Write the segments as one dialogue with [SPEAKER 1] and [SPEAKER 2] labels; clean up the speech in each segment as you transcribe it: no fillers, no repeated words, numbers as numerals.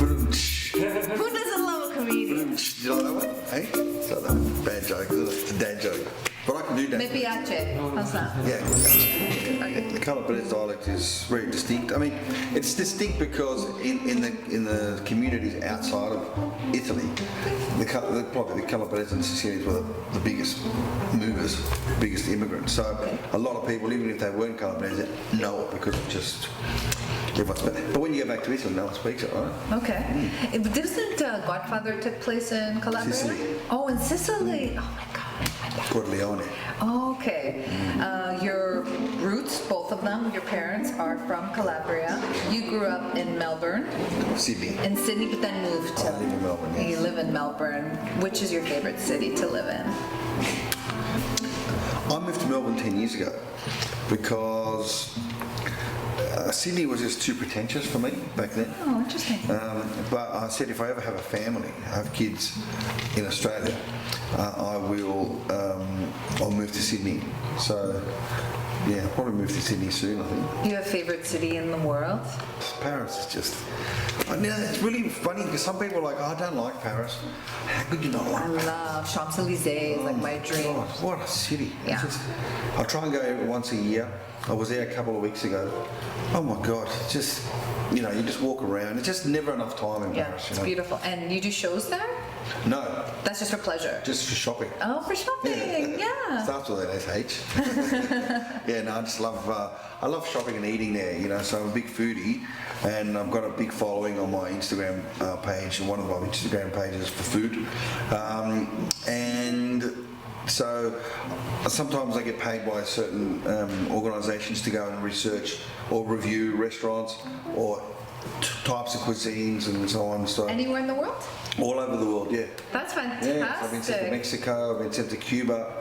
[SPEAKER 1] Who doesn't love a comedian?
[SPEAKER 2] Do you like that one? Hey? It's not that bad joke, is it? It's a dad joke. But I can do that.
[SPEAKER 1] Me piace. How's that?
[SPEAKER 2] Yeah, the Calabrese dialect is very distinct. I mean, it's distinct because in the communities outside of Italy, probably the Calabrese and Sicilians were the biggest movers, biggest immigrants. So a lot of people, even if they weren't Calabrese, know it because it's just everyone's. But when you go back to Italy, no one speaks it, right?
[SPEAKER 1] Okay. Doesn't Godfather take place in Calabria?
[SPEAKER 2] Sicily.
[SPEAKER 1] Oh, in Sicily. Oh my God.
[SPEAKER 2] Corleone.
[SPEAKER 1] Okay. Your roots, both of them, your parents are from Calabria. You grew up in Melbourne.
[SPEAKER 2] Sydney.
[SPEAKER 1] In Sydney, but then moved to...
[SPEAKER 2] I live in Melbourne, yes.
[SPEAKER 1] You live in Melbourne. Which is your favorite city to live in?
[SPEAKER 2] I moved to Melbourne 10 years ago because Sydney was just too pretentious for me back then.
[SPEAKER 1] Oh, interesting.
[SPEAKER 2] But I said if I ever have a family, I have kids in Australia, I'll move to Sydney. So yeah, I'll probably move to Sydney soon, I think.
[SPEAKER 1] Do you have a favorite city in the world?
[SPEAKER 2] Paris is just... it's really funny because some people are like, oh, I don't like Paris. How could you not like
[SPEAKER 1] I love Champs-Elysees, like my dream.
[SPEAKER 2] God, what a city.
[SPEAKER 1] Yeah.
[SPEAKER 2] I try and go once a year. I was there a couple of weeks ago. Oh my God, it's just, you just walk around. It's just never enough time in Paris.
[SPEAKER 1] It's beautiful. And you do shows there?
[SPEAKER 2] No.
[SPEAKER 1] That's just for pleasure?
[SPEAKER 2] Just for shopping.
[SPEAKER 1] Oh, for shopping, yeah.
[SPEAKER 2] Starts with an SH. Yeah, no, I just love, I love shopping and eating there, so I'm a big foodie and I've got a big following on my Instagram page, and one of my Instagram pages is for food. And so sometimes I get paid by certain organisations to go and research or review restaurants or types of cuisines and so on. So
[SPEAKER 1] anywhere in the world?
[SPEAKER 2] All over the world, yeah.
[SPEAKER 1] That's fantastic.
[SPEAKER 2] Yeah, I've been sent to Mexico, I've been sent to Cuba,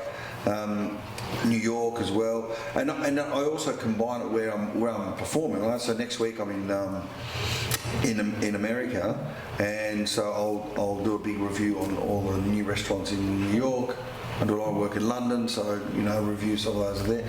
[SPEAKER 2] New York as well, and I also combine it where I'm performing. Right? So next week I'm in America, and so I'll do a big review on all the new restaurants in New York. I do a lot of work in London, so review some of those there.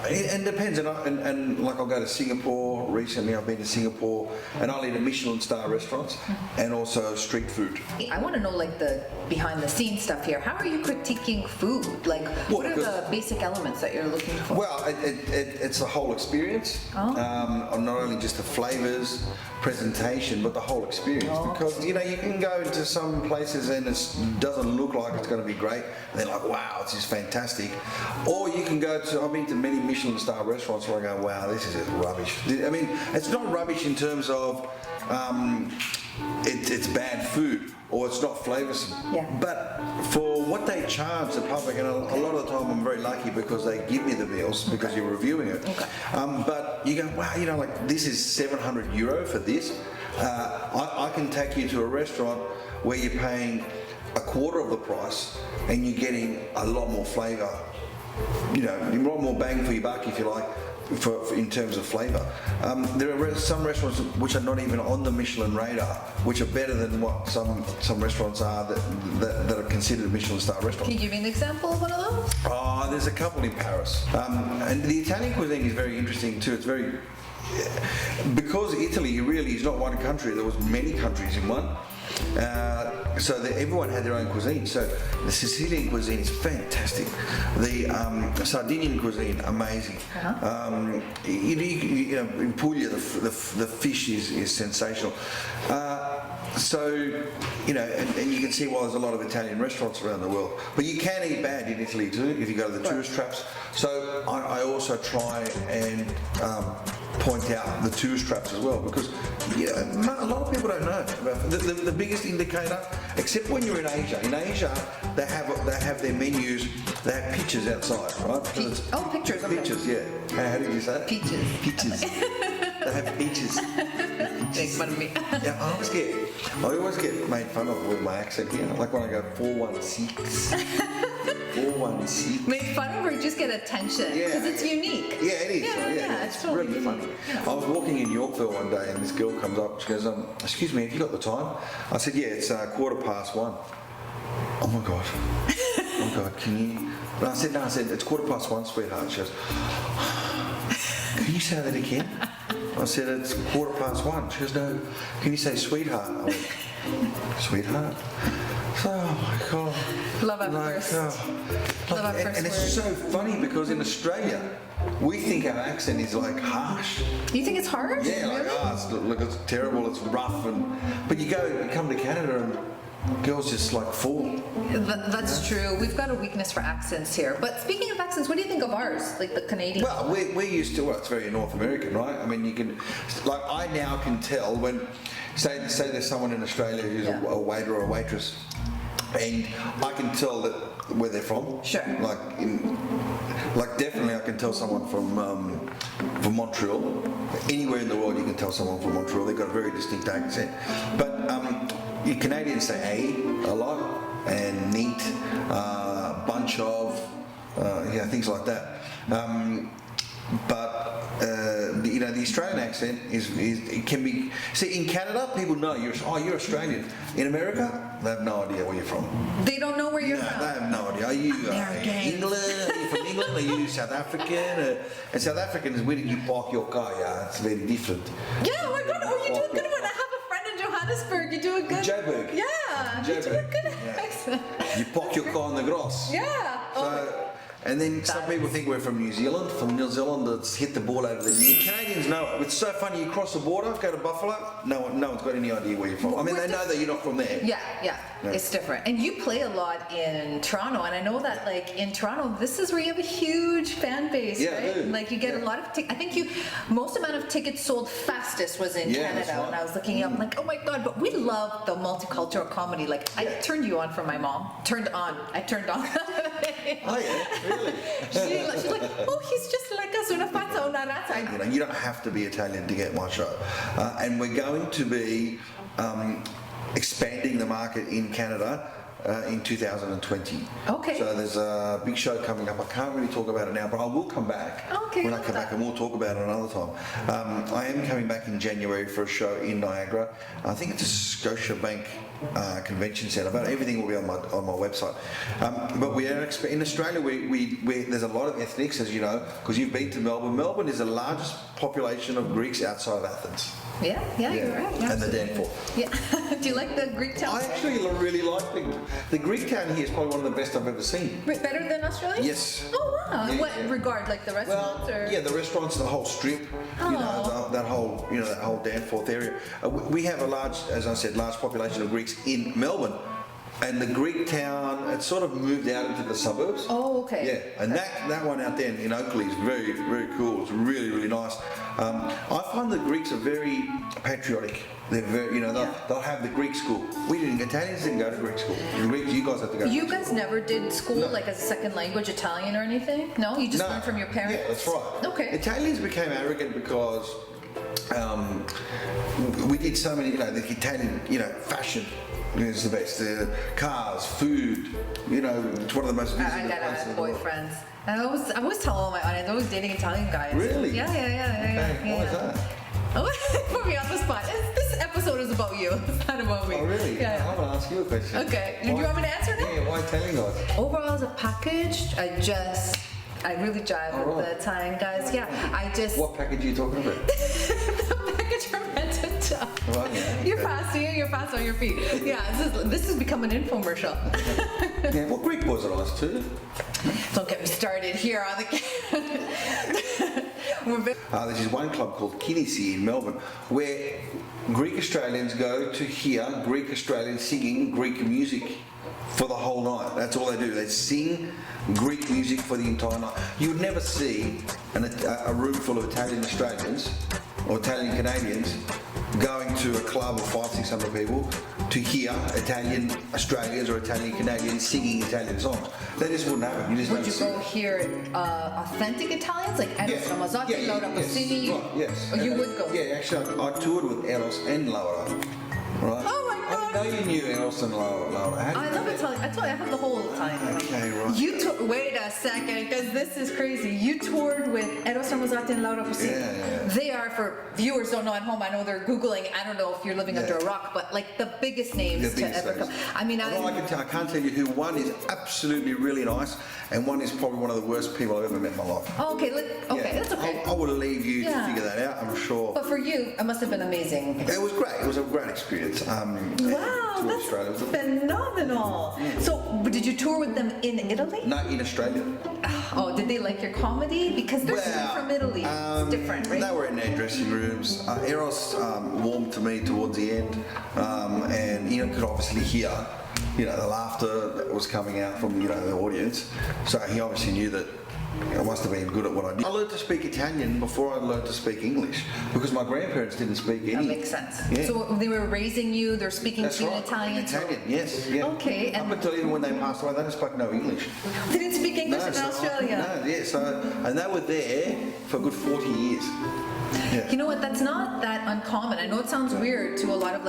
[SPEAKER 2] It depends, and like I'll go to Singapore. Recently, I've been to Singapore, and I'll eat at Michelin star restaurants, and also street food.
[SPEAKER 1] I want to know like the behind-the-scenes stuff here. How are you critiquing food? Like, what are the basic elements that you're looking for?
[SPEAKER 2] Well, it's the whole experience. Not only just the flavors, presentation, but the whole experience. Because you can go into some places and it doesn't look like it's going to be great, and they're like, wow, this is fantastic. Or you can go to, I've been to many Michelin star restaurants where I go, wow, this is just rubbish. I mean, it's not rubbish in terms of it's bad food or it's not flavoursome.
[SPEAKER 1] Yeah.
[SPEAKER 2] But for what they charge the public, and a lot of the time I'm very lucky because they give me the meals because you're reviewing it.
[SPEAKER 1] Okay.
[SPEAKER 2] But you go, wow, like this is €700 for this. I can take you to a restaurant where you're paying a quarter of the price and you're getting a lot more flavour, a lot more bang for your buck, if you like, in terms of flavour. There are some restaurants which are not even on the Michelin radar, which are better than what some restaurants are that are considered Michelin star restaurants.
[SPEAKER 1] Can you give me an example of one of those?
[SPEAKER 2] There's a couple in Paris. And the Italian cuisine is very interesting too. It's very... because Italy really is not one country, there was many countries in one. So everyone had their own cuisine. So the Sicilian cuisine is fantastic. The Sardinian cuisine, amazing. In Puglia, the fish is sensational. And you can see why there's a lot of Italian restaurants around the world. But you can eat bad in Italy too if you go to the tourist traps. So I also try and point out the tourist traps as well, because a lot of people don't know about the biggest indicator, except when you're in Asia. In Asia, they have their menus. They have pictures outside, right?
[SPEAKER 1] Pictures. Okay.
[SPEAKER 2] Pictures, yeah. How did you say it?
[SPEAKER 1] Peaches.
[SPEAKER 2] They have peaches.
[SPEAKER 1] Make fun of me.
[SPEAKER 2] Yeah, I always get made fun of with my accent here. Like when I go 416. 416.
[SPEAKER 1] Make fun of or just get attention? Because it's unique.
[SPEAKER 2] Yeah, it is.
[SPEAKER 1] Yeah, it's totally
[SPEAKER 2] really funny. I was walking in Yorkville one day and this girl comes up. She goes, excuse me, have you got the time? I said, yeah, it's 1:15. Oh my God. Oh my God, can you? And I said, no, it's 1:15, sweetheart. She goes, Can you say that again? I said, it's 1:15. She goes, no, can you say sweetheart? I went, sweetheart? So, oh my God.
[SPEAKER 1] Love at first. Love at first
[SPEAKER 2] and it's so funny because in Australia, we think our accent is like harsh.
[SPEAKER 1] You think it's harsh?
[SPEAKER 2] Yeah, like,
[SPEAKER 1] Really?
[SPEAKER 2] it's terrible, it's rough. But you come to Canada and girls just like fall.
[SPEAKER 1] That's true. We've got a weakness for accents here. But speaking of accents, what do you think of ours? Like the Canadian?
[SPEAKER 2] Well, we're used to, it's very North American, right? I mean, you can, like, I now can tell when, say there's someone in Australia who's a waiter or a waitress, and I can tell that where they're from.
[SPEAKER 1] Sure.
[SPEAKER 2] Like definitely I can tell someone from Montreal. Anywhere in the world you can tell someone from Montreal. They've got a very distinct accent. But you Canadians say a lot, and neat, bunch of, things like that. The Australian accent it can be. See, in Canada, people know you're Australian. In America, they have no idea where you're from.
[SPEAKER 1] They don't know where you're from.
[SPEAKER 2] They have no idea. Are you England? Are you from England? Are you South African? And South African is where did you park your car? Yeah, it's very different.
[SPEAKER 1] Yeah, oh my God. Oh, you do a good one. I have a friend in Johannesburg. You do a good.
[SPEAKER 2] Joburg.
[SPEAKER 1] Yeah. You do a good accent.
[SPEAKER 2] You park your car on the grass.
[SPEAKER 1] Yeah.
[SPEAKER 2] And then some people think we're from New Zealand. From New Zealand, that's hit the ball over the knee. Canadians know it. It's so funny. You cross the border, go to Buffalo. No one's got any idea where you're from. I mean, they know that you're not from there.
[SPEAKER 1] Yeah. It's different. And you play a lot in Toronto, and I know that like in Toronto, this is where you have a huge fan base, right?
[SPEAKER 2] Dude.
[SPEAKER 1] Like you get a lot of. I think most amount of tickets sold fastest was in Canada.
[SPEAKER 2] Right.
[SPEAKER 1] And I was looking up, like, oh my God! But we love the multicultural comedy. Like I turned you on for my mom. I turned on.
[SPEAKER 2] Oh yeah, really?
[SPEAKER 1] She's like, oh, he's just like us, una pazza, una razza.
[SPEAKER 2] You don't have to be Italian to get my show. And we're going to be expanding the market in Canada in 2020.
[SPEAKER 1] Okay.
[SPEAKER 2] So there's a big show coming up. I can't really talk about it now, but I will come back.
[SPEAKER 1] Okay.
[SPEAKER 2] When I come back, and we'll talk about it another time. I am coming back in January for a show in Niagara. I think it's a Scotiabank convention centre, but everything will be on my website. But we are in Australia. We there's a lot of ethnics, as you know, because you've been to Melbourne. Melbourne is the largest population of Greeks outside of Athens.
[SPEAKER 1] Yeah, you're right. Yeah.
[SPEAKER 2] And the Danforth.
[SPEAKER 1] Yeah. Do you like the Greek town?
[SPEAKER 2] I actually really like the Greek town here. Is probably one of the best I've ever seen.
[SPEAKER 1] Better than Australia?
[SPEAKER 2] Yes.
[SPEAKER 1] Oh wow.
[SPEAKER 2] Yeah,
[SPEAKER 1] What regard, like the restaurants or?
[SPEAKER 2] Yeah, the restaurants, the whole strip. That whole Danforth area. We have a large population of Greeks in Melbourne. And the Greek town, it's sort of moved out into the suburbs.
[SPEAKER 1] Oh, okay.
[SPEAKER 2] Yeah, and that one out there in Oakley is very, very cool. It's really, really nice. I find the Greeks are very patriotic. They're very, they'll have the Greek school. Italians didn't go to Greek school. The Greeks, you guys have to go.
[SPEAKER 1] You guys never did school like as a second language, Italian or anything? No, you just learned from your parents.
[SPEAKER 2] Yeah, that's right.
[SPEAKER 1] Okay.
[SPEAKER 2] Italians became arrogant because we did so many, the Italian, fashion. It's the best. Cars, food. It's one of the most visited
[SPEAKER 1] I got
[SPEAKER 2] places in the world.
[SPEAKER 1] boyfriends. I always tell all my audience, I was dating Italian guys.
[SPEAKER 2] Really?
[SPEAKER 1] Yeah.
[SPEAKER 2] Why is that?
[SPEAKER 1] Put me on the spot. This episode is about you. It's not about me.
[SPEAKER 2] Oh, really?
[SPEAKER 1] Yeah.
[SPEAKER 2] I'm going to ask you a question.
[SPEAKER 1] Okay. Do you want me to answer now?
[SPEAKER 2] Yeah, why Italian guys?
[SPEAKER 1] Overall, as a package, I really jive with the Italian guys. Yeah,
[SPEAKER 2] What package are you talking about?
[SPEAKER 1] The package from head to toe.
[SPEAKER 2] Right, yeah.
[SPEAKER 1] You're fast on your feet. Yeah, this has become an infomercial.
[SPEAKER 2] Yeah, well, Greek boys are nice too.
[SPEAKER 1] Don't get me started here on the.
[SPEAKER 2] There's this one club called Kinesi in Melbourne where Greek Australians go to hear Greek Australians singing Greek music for the whole night. That's all they do. They sing Greek music for the entire night. You would never see a room full of Italian Australians or Italian Canadians going to a club of 500-600 people to hear Italian Australians or Italian Canadians singing Italian songs. That just wouldn't happen. You just
[SPEAKER 1] Would
[SPEAKER 2] don't
[SPEAKER 1] you
[SPEAKER 2] see
[SPEAKER 1] go
[SPEAKER 2] it.
[SPEAKER 1] hear authentic Italians like Eros Ramazzotti, Laura Pausini?
[SPEAKER 2] Right, yes.
[SPEAKER 1] Or you would go?
[SPEAKER 2] Yeah, actually, I toured with Eros and Laura. Right?
[SPEAKER 1] Oh my God!
[SPEAKER 2] No, you knew Eros and Laura.
[SPEAKER 1] I love Italian. I told you, I have the whole Italian.
[SPEAKER 2] Okay, right.
[SPEAKER 1] Wait a second, because this is crazy. You toured with Eros Ramazzotti and Laura Pausini.
[SPEAKER 2] Yeah.
[SPEAKER 1] They are, for viewers don't know at home, I know they're Googling, I don't know if you're living under a rock, but like the biggest names to ever come. I mean,
[SPEAKER 2] Although I can't tell you who. One is absolutely really nice, and one is probably one of the worst people I've ever met in my life.
[SPEAKER 1] Oh, okay, that's okay.
[SPEAKER 2] I will leave you to figure that out, I'm sure.
[SPEAKER 1] But for you, it must have been amazing.
[SPEAKER 2] It was great. It was a great experience.
[SPEAKER 1] Wow, that's
[SPEAKER 2] Australia.
[SPEAKER 1] phenomenal. So, did you tour with them in Italy?
[SPEAKER 2] No, in Australia.
[SPEAKER 1] Oh, did they like your comedy? Because they're from Italy. It's different, right?
[SPEAKER 2] They were in their dressing rooms. Eros warmed to me towards the end, and could obviously hear, the laughter that was coming out from, the audience. So he obviously knew that I must have been good at what I did. I learned to speak Italian before I learned to speak English because my grandparents didn't speak any.
[SPEAKER 1] That makes sense.
[SPEAKER 2] Yeah.
[SPEAKER 1] So they were raising you, they're speaking to you in Italian?
[SPEAKER 2] Italian, yes. Yeah.
[SPEAKER 1] Okay.
[SPEAKER 2] Up until even when they passed away, they didn't speak no English.
[SPEAKER 1] They didn't speak English in Australia?
[SPEAKER 2] No, yeah. So, and they were there for a good 40 years. Yeah.
[SPEAKER 1] You know what, that's not that uncommon. I know it sounds weird to a lot of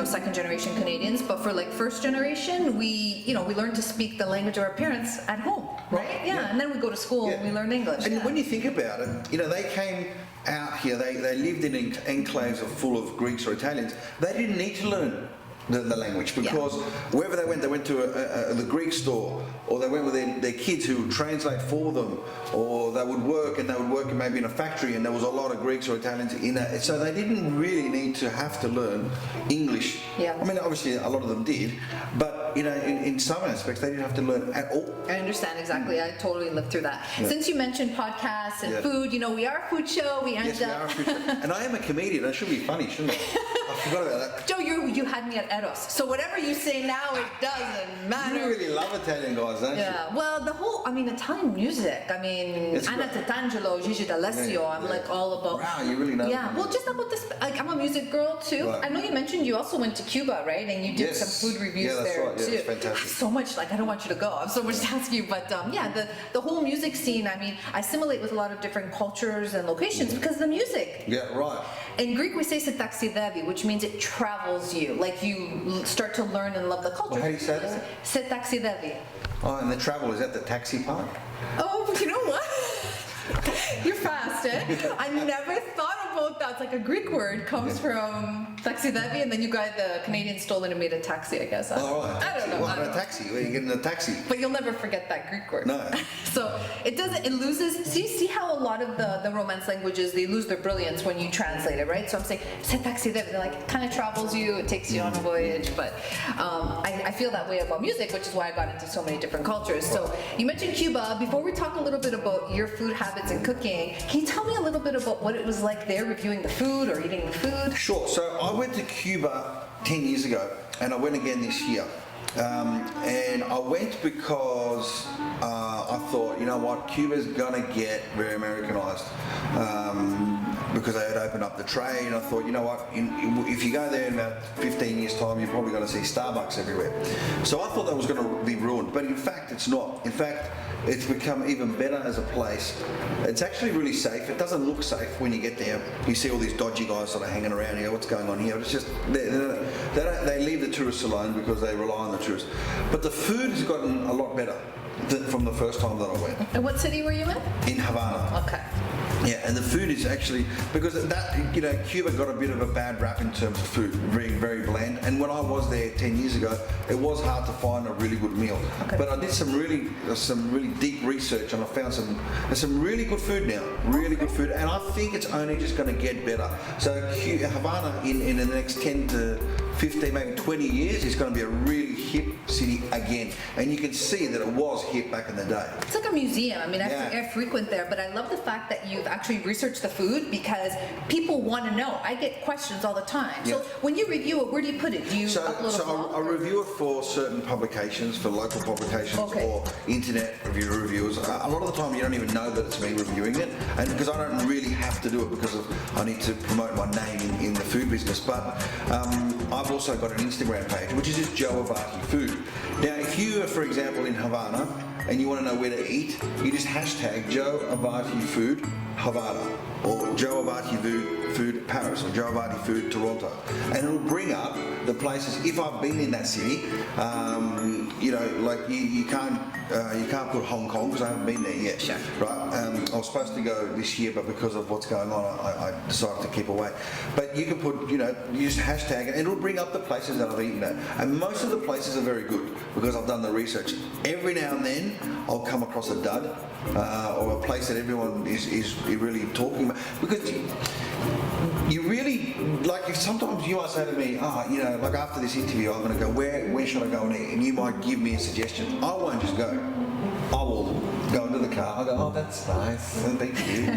[SPEAKER 1] second generation Canadians, but for first generation, we learn to speak the language of our parents at home, right? Yeah, and then we go to school and we learn English.
[SPEAKER 2] And when you think about it, they came out here, they lived in enclaves full of Greeks or Italians. They didn't need to learn the language because wherever they went to the Greek store, or they went with their kids who would translate for them, or they would work maybe in a factory, and there was a lot of Greeks or Italians in it, so they didn't really need to have to learn English.
[SPEAKER 1] Yeah.
[SPEAKER 2] I mean, obviously a lot of them did, but in some aspects they didn't have to learn at all.
[SPEAKER 1] I understand exactly. I totally lived through that.
[SPEAKER 2] Yeah.
[SPEAKER 1] Since you mentioned podcasts and food, we are a food show. We
[SPEAKER 2] Yes, we are a food show. And I am a comedian. I should be funny, shouldn't I? I forgot about that.
[SPEAKER 1] Joe, you had me at Eros. So whatever you say now, it doesn't matter.
[SPEAKER 2] You really love Italian guys, don't you?
[SPEAKER 1] Yeah. Well, Italian music.
[SPEAKER 2] It's
[SPEAKER 1] Anna
[SPEAKER 2] great.
[SPEAKER 1] Tatangelo, Gigi D'Alessio. I'm all about.
[SPEAKER 2] Wow, you really know.
[SPEAKER 1] Yeah. Well, just about this. I'm a music girl too.
[SPEAKER 2] Right.
[SPEAKER 1] I know you mentioned you also went to Cuba, right? And you did some food reviews
[SPEAKER 2] that's
[SPEAKER 1] there
[SPEAKER 2] right.
[SPEAKER 1] too.
[SPEAKER 2] Yeah, it's fantastic.
[SPEAKER 1] So much. I don't want you to go. I have so much to ask you, but the whole music scene. I assimilate with a lot of different cultures and locations because of the music.
[SPEAKER 2] Yeah, right.
[SPEAKER 1] In Greek, we say "se taxidevi," which means it travels you. Like you start to learn and love the culture.
[SPEAKER 2] Well, how do you say that?
[SPEAKER 1] "Se taxidevi."
[SPEAKER 2] Oh, and the travel, is that the taxi part?
[SPEAKER 1] Oh, you know what? You're fast, eh? I never thought about that. It's like a Greek word comes from taxidevi, and then the Canadians stole it and made a taxi, I guess.
[SPEAKER 2] Oh, right.
[SPEAKER 1] I don't know.
[SPEAKER 2] What, a taxi? Where you get in a taxi?
[SPEAKER 1] But you'll never forget that Greek word.
[SPEAKER 2] No.
[SPEAKER 1] So it loses, see how a lot of the Romance languages, they lose their brilliance when you translate it, right? So I'm saying, "se taxidevi," they're it kind of travels you, it takes you on a voyage, but I feel that way about music, which is why I got into so many different cultures. So you mentioned Cuba. Before we talk a little bit about your food habits and cooking, can you tell me a little bit about what it was like there reviewing the food or eating the food?
[SPEAKER 2] Sure. So I went to Cuba 10 years ago, and I went again this year. And I went because I thought, you know what, Cuba's gonna get very Americanized because they had opened up the trade. I thought, you know what, if you go there in about 15 years' time, you're probably going to see Starbucks everywhere. So I thought that was going to be ruined, but in fact, it's not. In fact, it's become even better as a place. It's actually really safe. It doesn't look safe when you get there. You see all these dodgy guys sort of hanging around here. What's going on here? It's just they leave the tourists alone because they rely on the tourists. But the food has gotten a lot better from the first time that I went.
[SPEAKER 1] And what city were you in?
[SPEAKER 2] In Havana.
[SPEAKER 1] Okay.
[SPEAKER 2] Yeah, and the food is actually, because that, Cuba got a bit of a bad rap in terms of food, very, very bland. And when I was there 10 years ago, it was hard to find a really good meal. Okay. But I did some really deep research, and I found there's some really good food now, really good food. And I think it's only just going to get better. So Havana in the next 10 to 15, maybe 20 years, is going to be a really hip city again. And you can see that it was hip back in the day.
[SPEAKER 1] It's like a museum. I mean, I frequent there, but I love the fact that you've actually researched the food because people want to know. I get questions all the time.
[SPEAKER 2] Yeah.
[SPEAKER 1] So when you review it, where do you put it? Do you upload a blog?
[SPEAKER 2] I review it for certain publications, for local publications or internet reviewers. A lot of the time you don't even know that it's me reviewing it, and because I don't really have to do it because I need to promote my name in the food business. But I've also got an Instagram page, which is just JOE AVATI Food. Now, if you are, for example, in Havana and you want to know where to eat, you just hashtag JOE AVATI Food, Havana, or JOE AVATI food Paris, or JOE AVATI food Toronto, and it'll bring up the places. If I've been in that city, you know, like you can't put Hong Kong because I haven't been there yet.
[SPEAKER 1] Sure.
[SPEAKER 2] Right? I was supposed to go this year, but because of what's going on, I decided to keep away. But you can put, you know, use hashtag, and it'll bring up the places that I've eaten at. And most of the places are very good because I've done the research. Every now and then, I'll come across a dud or a place that everyone is really talking about, because you really, like, if sometimes you might say to me, you know, like after this interview, I'm going to go, where should I go and eat? And you might give me a suggestion. I won't just go. I will go into the car, I'll go, oh, that's nice, thank you.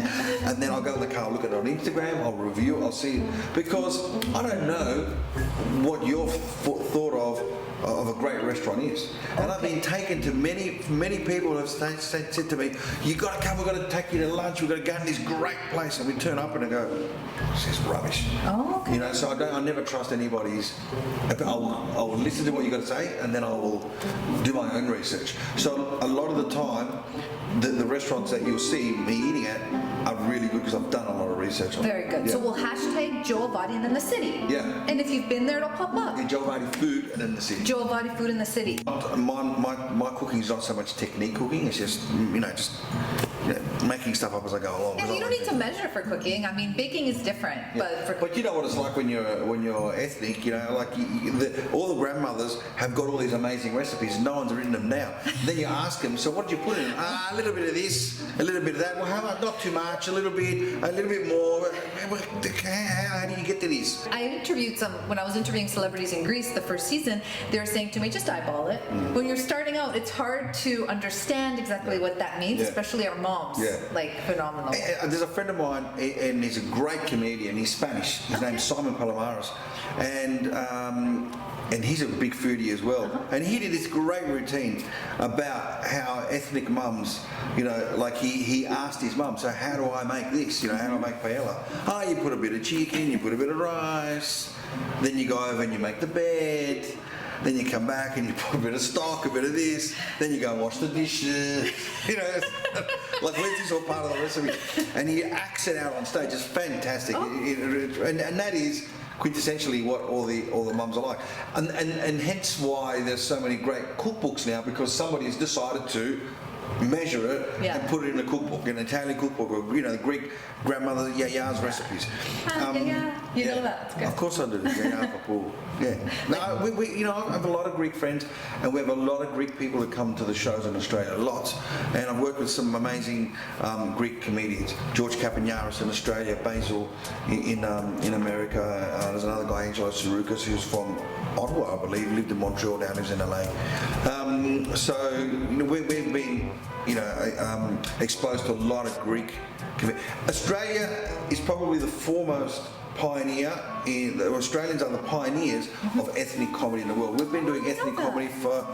[SPEAKER 2] And then I'll go in the car, I'll look at it on Instagram, I'll review it, I'll see it. Because I don't know what your thought of a great restaurant is. And I've been taken to many people have said to me, you got to come, we've got to take you to lunch, we've got to go to this great place, and we turn up and I go, this is rubbish.
[SPEAKER 1] Oh, okay.
[SPEAKER 2] You know, so I never trust anybody's. I'll listen to what you got to say, and then I will do my own research. So a lot of the time, the restaurants that you'll see me eating at are really good because I've done a lot of research on
[SPEAKER 1] Very good.
[SPEAKER 2] Yeah.
[SPEAKER 1] So we'll hashtag JOE AVATI and then the city.
[SPEAKER 2] Yeah.
[SPEAKER 1] And if you've been there, it'll pop up.
[SPEAKER 2] Yeah, JOE AVATI food and then the city.
[SPEAKER 1] JOE AVATI food in the city.
[SPEAKER 2] My cooking is not so much technique cooking, it's just, you know, making stuff up as I go along.
[SPEAKER 1] And you don't need to measure for cooking. I mean, baking is different,
[SPEAKER 2] But you know what it's like when you're ethnic, you know, like all the grandmothers have got all these amazing recipes, no one's written them down. Then you ask them, so what did you put in? A little bit of this, a little bit of that. Well, how about not too much, a little bit more. How do you get to this?
[SPEAKER 1] I interviewed when I was interviewing celebrities in Greece the first season, they were saying to me, just eyeball it. When you're starting out, it's hard to understand exactly what that means, especially our moms.
[SPEAKER 2] Yeah.
[SPEAKER 1] Like, phenomenal.
[SPEAKER 2] There's a friend of mine, and he's a great comedian. He's Spanish. His name's Simon Palomares, and he's a big foodie as well. And he did this great routine about how ethnic mums, you know, like he asked his mum, so how do I make this? You know, how do I make paella? Oh, you put a bit of chicken, you put a bit of rice, then you go over and you make the bed. Then you come back and you put a bit of stock, a bit of this. Then you go and wash the dishes. You know, like this is all part of the recipe. And he acts it out on stage. It's fantastic. And that is quintessentially what all the mums are like. And hence why there's so many great cookbooks now, because somebody has decided to measure it and put it in a cookbook, an Italian cookbook, or, you know, the Greek grandmother Yaya's recipes.
[SPEAKER 1] You know that. That's good.
[SPEAKER 2] Of course I do. Yeah. No, we you know, I have a lot of Greek friends, and we have a lot of Greek people that come to the shows in Australia, lots. And I've worked with some amazing Greek comedians. George Kapiniaris in Australia, Basil in America. There's another guy, Angelo Saroukas, who's from Ottawa, I believe, lived in Montreal, now lives in LA. So, you know, we've been, you know, exposed to a lot of Greek. Australia is probably the foremost pioneer. The Australians are the pioneers of ethnic comedy in the world. We've been doing ethnic comedy for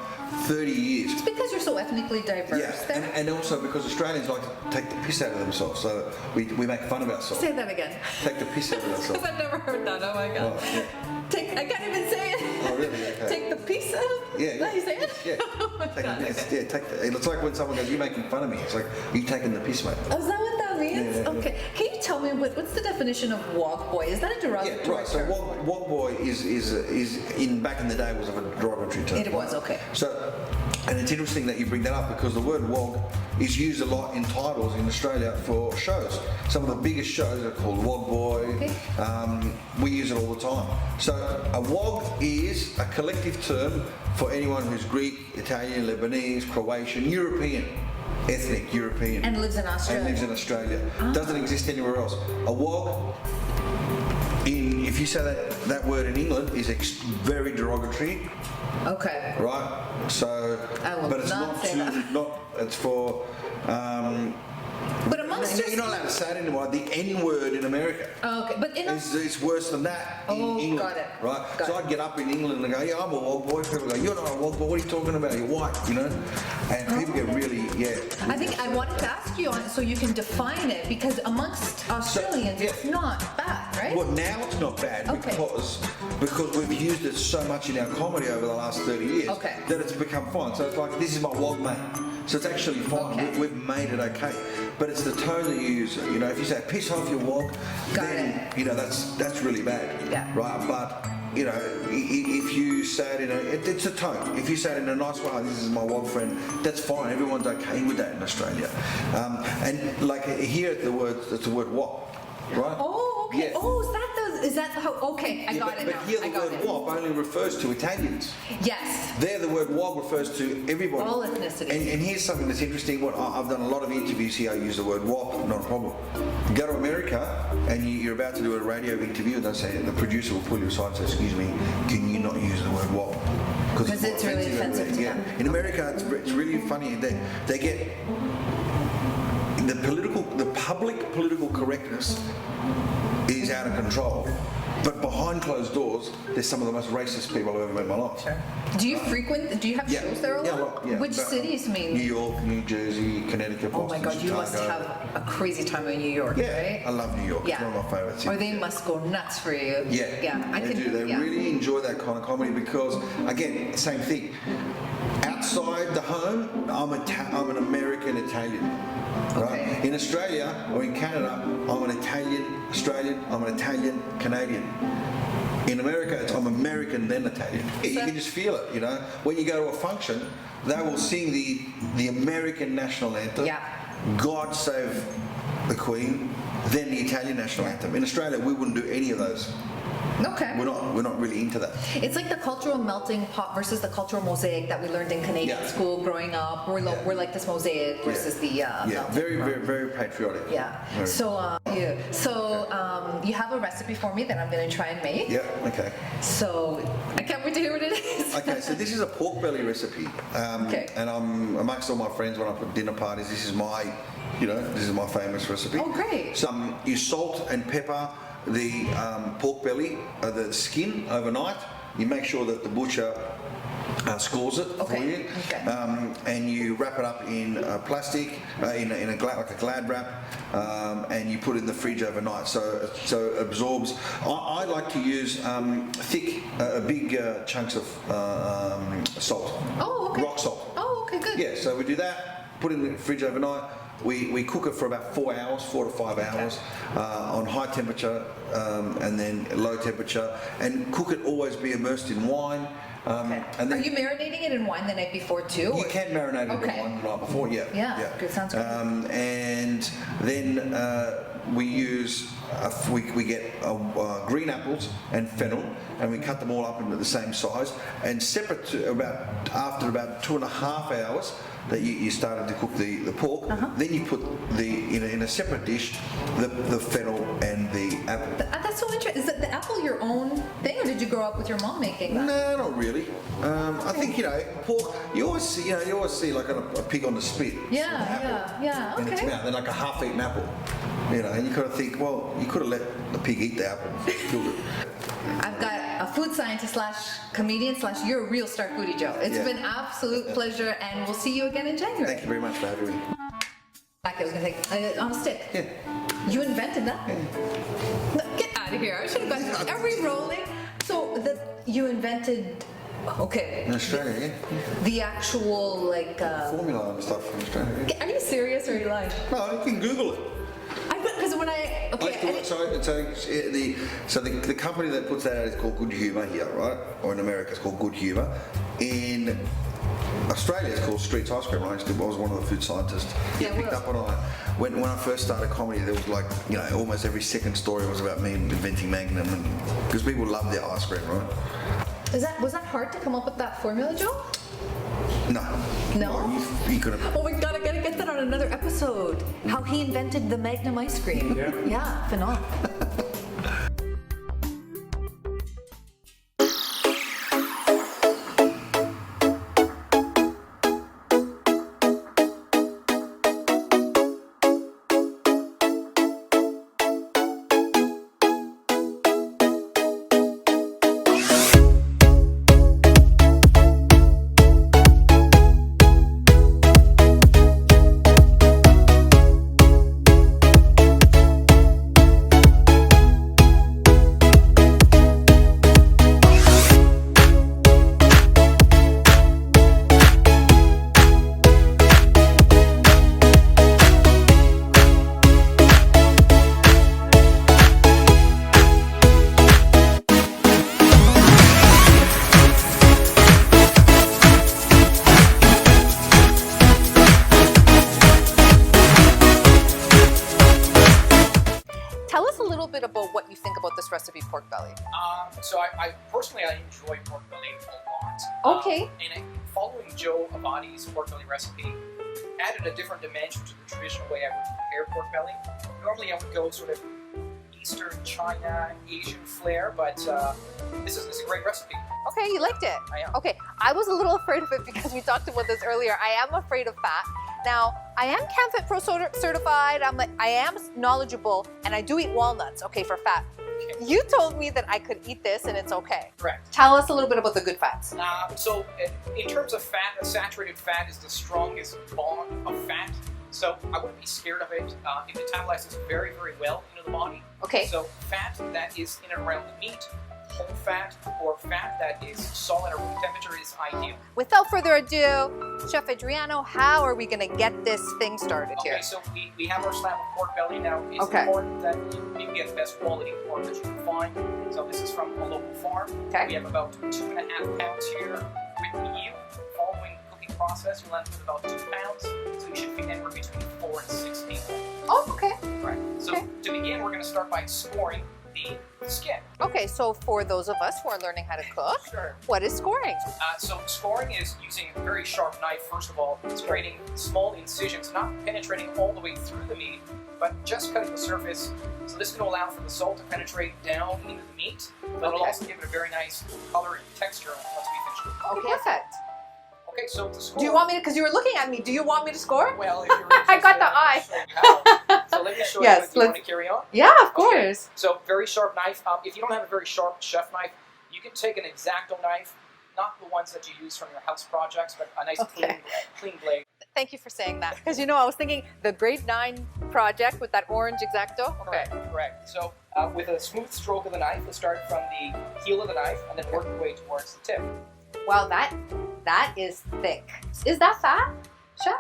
[SPEAKER 2] 30 years.
[SPEAKER 1] It's because you're so ethnically diverse.
[SPEAKER 2] Yeah, and also because Australians like to take the piss out of themselves, so we make fun of ourselves.
[SPEAKER 1] Say that again.
[SPEAKER 2] Take the piss out of ourselves.
[SPEAKER 1] Because I've never heard that. Oh my god.
[SPEAKER 2] Oh, yeah.
[SPEAKER 1] I can't even say it.
[SPEAKER 2] Oh really? Okay.
[SPEAKER 1] Take the piece out.
[SPEAKER 2] Yeah.
[SPEAKER 1] Let you say it.
[SPEAKER 2] Yeah. It's like when someone goes, "You're making fun of me." It's like, "You taking the piss, mate."
[SPEAKER 1] Oh, is that what that means?
[SPEAKER 2] Yeah.
[SPEAKER 1] Okay. Can you tell me what's the definition of wog boy? Is that a derogatory term?
[SPEAKER 2] Yeah, right. So wog boy is in back in the day was of a derogatory term.
[SPEAKER 1] It was, okay.
[SPEAKER 2] So, and it's interesting that you bring that up, because the word wog is used a lot in titles in Australia for shows. Some of the biggest shows are called Wog Boy. Okay. We use it all the time. So a wog is a collective term for anyone who's Greek, Italian, Lebanese, Croatian, European. Ethnic European.
[SPEAKER 1] And lives in Australia.
[SPEAKER 2] And lives in Australia. Doesn't exist anywhere else. A wog, if you say that word in England, is very derogatory.
[SPEAKER 1] Okay.
[SPEAKER 2] Right? So,
[SPEAKER 1] I will
[SPEAKER 2] but it's
[SPEAKER 1] not say that.
[SPEAKER 2] It's for.
[SPEAKER 1] But amongst
[SPEAKER 2] you're not allowed to say it anymore. The N word in America.
[SPEAKER 1] Oh, okay, but
[SPEAKER 2] it's worse than that in England.
[SPEAKER 1] Got it.
[SPEAKER 2] Right? So I'd get up in England and go, "Yeah, I'm a wog boy." People go, "You're not a wog boy. What are you talking about? You're white," you know. And people get really,
[SPEAKER 1] I think I wanted to ask you on it so you can define it, because amongst Australians, it's not bad, right?
[SPEAKER 2] Well, now it's not bad because we've used it so much in our comedy over the last 30 years that it's become fine. So it's like, this is my wog mate. So it's actually fine.
[SPEAKER 1] Okay.
[SPEAKER 2] We've made it okay. but it's the tone that you use. You know, if you say piss off your wog, then you know that's really bad, right? But you know, if you say it in it's a tone. If you say it in a nice way, this is my wog friend, that's fine. Everyone's okay with that in Australia. And like here, it's the word wog, right?
[SPEAKER 1] Oh, okay.
[SPEAKER 2] Yeah.
[SPEAKER 1] Oh, is that how? Okay, I got it now.
[SPEAKER 2] But here the word wog only refers to Italians.
[SPEAKER 1] Yes.
[SPEAKER 2] There, the word wog refers to everybody.
[SPEAKER 1] All ethnicities.
[SPEAKER 2] And here's something that's interesting. I've done a lot of interviews here. I use the word wog, not a problem. Go to America and you're about to do a radio interview, and they say the producer will pull you aside and say, "Excuse me, can you not use the word wog?"
[SPEAKER 1] Because it's really offensive to them.
[SPEAKER 2] In America, it's really funny. They get the public political correctness is out of control. But behind closed doors, there's some of the most racist people I've ever met in my life.
[SPEAKER 1] Sure. Do you have shows there a lot? Which cities,
[SPEAKER 2] New York, New Jersey, Connecticut, Boston,
[SPEAKER 1] Oh my God, you must have a crazy time in New York, right?
[SPEAKER 2] I love New York. It's one of my favourite cities.
[SPEAKER 1] Or they must go nuts for you.
[SPEAKER 2] They do. They really enjoy that kind of comedy because, again, same thing. Outside the home, I'm an American Italian. Right? In Australia or in Canada, I'm an Italian Australian, I'm an Italian Canadian. In America, I'm American then Italian. You can just feel it, you know. When you go to a function, they will sing the American national anthem, God Save the Queen, then the Italian national anthem. In Australia, we wouldn't do any of those.
[SPEAKER 1] Okay.
[SPEAKER 2] We're not really into that.
[SPEAKER 1] It's like the cultural melting pot versus the cultural mosaic that we learned in Canadian school growing up. We're like this mosaic versus the
[SPEAKER 2] very patriotic.
[SPEAKER 1] You have a recipe for me that I'm going to try and make.
[SPEAKER 2] Yeah. Okay.
[SPEAKER 1] So I can't wait to hear what it is.
[SPEAKER 2] Okay. So this is a pork belly recipe. And I'm amongst all my friends when I put dinner parties. This is my famous recipe.
[SPEAKER 1] Oh, great.
[SPEAKER 2] So you salt and pepper the pork belly, the skin overnight. You make sure that the butcher scores it for you, and you wrap it up in plastic, in a Glad wrap, and you put it in the fridge overnight, so it absorbs. I like to use thick, big chunks of salt.
[SPEAKER 1] Oh, okay.
[SPEAKER 2] Rock salt.
[SPEAKER 1] Oh, okay, good.
[SPEAKER 2] Yeah, so we do that. Put it in the fridge overnight. We cook it for about 4 to 5 hours on high temperature and then low temperature, and cook it always be immersed in wine. And then,
[SPEAKER 1] are you marinating it in wine the night before too?
[SPEAKER 2] You can marinate it in wine the night before,
[SPEAKER 1] Yeah, good, sounds good.
[SPEAKER 2] And then we use, we get green apples and fennel, and we cut them all up into the same size, and separate after about 2.5 hours that you started to cook the pork, then you put in a separate dish the fennel and the apple.
[SPEAKER 1] That's so interesting. Is the apple your own thing, or did you grow up with your mom making that?
[SPEAKER 2] No, not really. I think pork. You always see like a pig on the spit.
[SPEAKER 1] Yeah. Okay.
[SPEAKER 2] In its mouth, then like a half-eaten apple. And you kind of think, well, you could have let the pig eat the apple. Killed it.
[SPEAKER 1] I've got a food scientist / comedian / you're a real Star Foodie, Joe. It's been an absolute pleasure, and we'll see you again in January.
[SPEAKER 2] Thank you very much for having me.
[SPEAKER 1] I was going to take on a stick.
[SPEAKER 2] Yeah.
[SPEAKER 1] You invented that? Yeah. No, get out of here. I should have got every rolling. So you invented... Okay.
[SPEAKER 2] In Australia,
[SPEAKER 1] the actual
[SPEAKER 2] formula and stuff from Australia. Yeah.
[SPEAKER 1] Are you serious or are you lying?
[SPEAKER 2] No, you can Google it.
[SPEAKER 1] Because when
[SPEAKER 2] the company that puts that out is called Good Humour here, right? Or in America it's called Good Humour. In Australia it's called Streets Ice Cream. I was one of the food scientists. Picked up on it. When I first started comedy, there was almost every second story was about me inventing Magnum, because people love their ice cream, right?
[SPEAKER 1] Was that hard to come up with that formula, Joe?
[SPEAKER 2] No.
[SPEAKER 1] No?
[SPEAKER 2] You could have.
[SPEAKER 1] Oh my God, I gotta get that on another episode. How he invented the Magnum ice cream. Yeah, phenomenal.
[SPEAKER 3] pork belly a lot.
[SPEAKER 1] Okay.
[SPEAKER 3] And following JOE Avati's pork belly recipe, added a different dimension to the traditional way I would prepare pork belly. Normally I would go sort of Eastern China, Asian flair, but this is a great recipe.
[SPEAKER 1] Okay, you liked it.
[SPEAKER 3] I am.
[SPEAKER 1] Okay, I was a little afraid of it because we talked about this earlier. I am afraid of fat. Now, I am CanFit Pro certified. I am knowledgeable, and I do eat walnuts. Okay, for fat.
[SPEAKER 3] Okay.
[SPEAKER 1] You told me that I could eat this and it's okay.
[SPEAKER 3] Correct.
[SPEAKER 1] Tell us a little bit about the good fats.
[SPEAKER 3] So in terms of fat, a saturated fat is the strongest bond of fat. So I wouldn't be scared of it. It metabolizes very, very well into the body.
[SPEAKER 1] Okay.
[SPEAKER 3] So fat that is in and around the meat, whole fat, or fat that is solid at room temperature is ideal.
[SPEAKER 1] Without further ado, Chef Adriano, how are we going to get this thing started here?
[SPEAKER 3] Okay, so we have our slab of pork belly now. It's
[SPEAKER 1] Okay.
[SPEAKER 3] important that you get the best quality pork that you can find. So this is from a local farm.
[SPEAKER 1] Okay.
[SPEAKER 3] We have about 2.5 pounds here with the yield. Following cooking process, you'll end up with about 2 pounds. So you should be anywhere between 4 and 6 tablespoons.
[SPEAKER 1] Oh, okay.
[SPEAKER 3] Right. So
[SPEAKER 1] Okay.
[SPEAKER 3] to begin, we're going to start by scoring the skin.
[SPEAKER 1] Okay, so for those of us who are learning how to cook,
[SPEAKER 3] Sure.
[SPEAKER 1] what is scoring?
[SPEAKER 3] So scoring is using a very sharp knife, first of all. It's creating small incisions, not penetrating all the way through the meat, but just cutting the surface. So this is going to allow for the salt to penetrate down into the meat, but it'll
[SPEAKER 1] Okay.
[SPEAKER 3] also give it a very nice color and texture once we finish cooking.
[SPEAKER 1] Okay, perfect.
[SPEAKER 3] Okay, so to score...
[SPEAKER 1] Do you want me to, because you were looking at me, do you want me to score?
[SPEAKER 3] Well, if you're
[SPEAKER 1] I got the
[SPEAKER 3] I'll show you how. So let me show
[SPEAKER 1] Yes,
[SPEAKER 3] you if you want
[SPEAKER 1] let's-
[SPEAKER 3] to carry on.
[SPEAKER 1] Yeah, of
[SPEAKER 3] Okay.
[SPEAKER 1] course.
[SPEAKER 3] So very sharp knife. If you don't have a very sharp chef knife, you can take an X-Acto knife, not the ones that you use from your house projects, but a nice
[SPEAKER 1] Okay.
[SPEAKER 3] clean blade.
[SPEAKER 1] Thank you for saying that. Because I was thinking the grade 9 project with that orange X-Acto. Okay.
[SPEAKER 3] Correct. So with a smooth stroke of the knife, we'll start from the heel of the knife and then work your way towards the tip.
[SPEAKER 1] Wow, that is thick. Is that fat, Chef?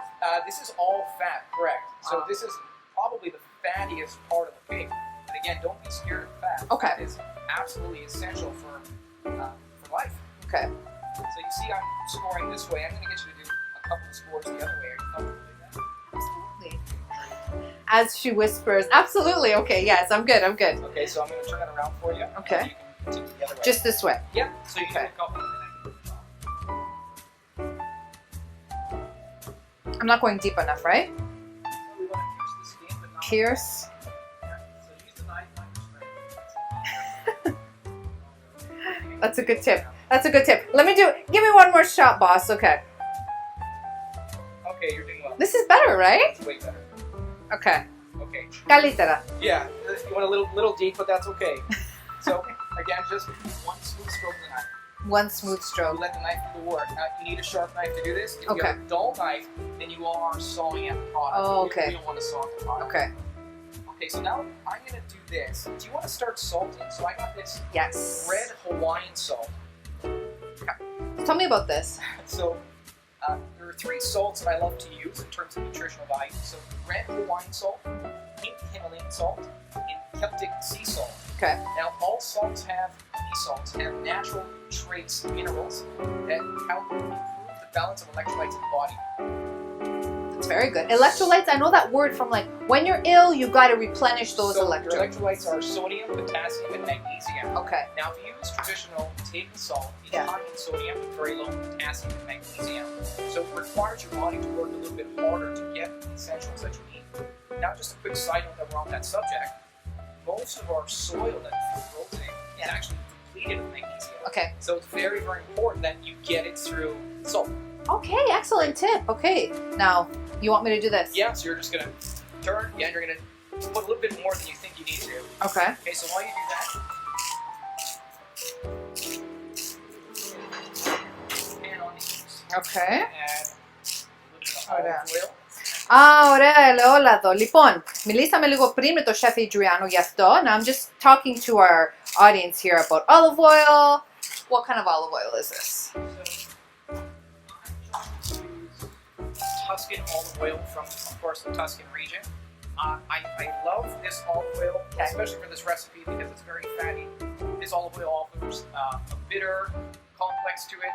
[SPEAKER 3] This is all fat, correct. So this is probably the fattiest part of the pig. And again, don't be scared of fat.
[SPEAKER 1] Okay.
[SPEAKER 3] Fat is absolutely essential for life.
[SPEAKER 1] Okay.
[SPEAKER 3] So you see I'm scoring this way. I'm going to get you to do a couple of scores the other way. Are you comfortable with that?
[SPEAKER 1] Absolutely. As she whispers, absolutely. Okay, yes, I'm good.
[SPEAKER 3] Okay, so I'm going to turn it around for you.
[SPEAKER 1] Okay.
[SPEAKER 3] And you can continue the other way.
[SPEAKER 1] Just this way.
[SPEAKER 3] Yep. So you
[SPEAKER 1] Okay.
[SPEAKER 3] can do a couple.
[SPEAKER 1] I'm not going deep enough, right?
[SPEAKER 3] We want to pierce the skin, but not
[SPEAKER 1] Pierce.
[SPEAKER 3] Yeah. So use the knife on your strength.
[SPEAKER 1] That's a good tip. That's a good tip. Give me one more shot, boss. Okay.
[SPEAKER 3] Okay, you're doing well.
[SPEAKER 1] This is better, right?
[SPEAKER 3] It's way better.
[SPEAKER 1] Okay.
[SPEAKER 3] Okay.
[SPEAKER 1] Calitera.
[SPEAKER 3] Yeah, you went a little deep, but that's okay. So again, just one smooth stroke of the knife.
[SPEAKER 1] One smooth
[SPEAKER 3] You
[SPEAKER 1] stroke.
[SPEAKER 3] let the knife do the work. Now, you need a sharp knife to do this. If you
[SPEAKER 1] Okay.
[SPEAKER 3] have a dull knife, then you are sawing at the product.
[SPEAKER 1] Oh,
[SPEAKER 3] We
[SPEAKER 1] okay.
[SPEAKER 3] don't want to saw at the product.
[SPEAKER 1] Okay.
[SPEAKER 3] Okay, so now I'm going to do this. Do you want to start salting? So I got this
[SPEAKER 1] Yes.
[SPEAKER 3] red Hawaiian salt.
[SPEAKER 1] Tell me about this.
[SPEAKER 3] So there are 3 salts that I love to use in terms of nutritional value. So red Hawaiian salt, pink Himalayan salt, and Celtic sea salt.
[SPEAKER 1] Okay.
[SPEAKER 3] Now all salts these salts have natural trace minerals that help improve the balance of electrolytes in the body.
[SPEAKER 1] It's very good. Electrolytes, I know that word from when you're ill, you got to replenish those
[SPEAKER 3] So your
[SPEAKER 1] electrolytes.
[SPEAKER 3] electrolytes are sodium, potassium, and magnesium.
[SPEAKER 1] Okay.
[SPEAKER 3] Now if you use traditional table salt, it's
[SPEAKER 1] Yeah.
[SPEAKER 3] high in sodium, very low in potassium and magnesium. So it requires your body to work a little bit harder to get the essentials that you need. Now just a quick side note that we're on that subject. Most of our soil that food grows in is actually depleted of magnesium.
[SPEAKER 1] Okay.
[SPEAKER 3] So it's very, very important that you get it through salt.
[SPEAKER 1] Okay, excellent tip. Okay. Now, you want me to do this?
[SPEAKER 3] Yeah, so you're just going to turn, and you're going to put a little bit more than you think you need to.
[SPEAKER 1] Okay.
[SPEAKER 3] Okay, so while you do that, pan on these,
[SPEAKER 1] Okay.
[SPEAKER 3] add a little bit of
[SPEAKER 1] Ωραία.
[SPEAKER 3] olive oil.
[SPEAKER 1] Ωραία, ελαιόλαδο. Λοιπόν, μιλήσαμε λίγο πριν με το Chef Adriano γι' αυτό. Now I'm just talking to our audience here about olive oil. What kind of olive oil is this?
[SPEAKER 3] So, I just use Tuscan olive oil from, of course, the Tuscan region. I love this olive oil,
[SPEAKER 1] Okay.
[SPEAKER 3] especially for this recipe because it's very fatty. This olive oil offers a bitter complex to it.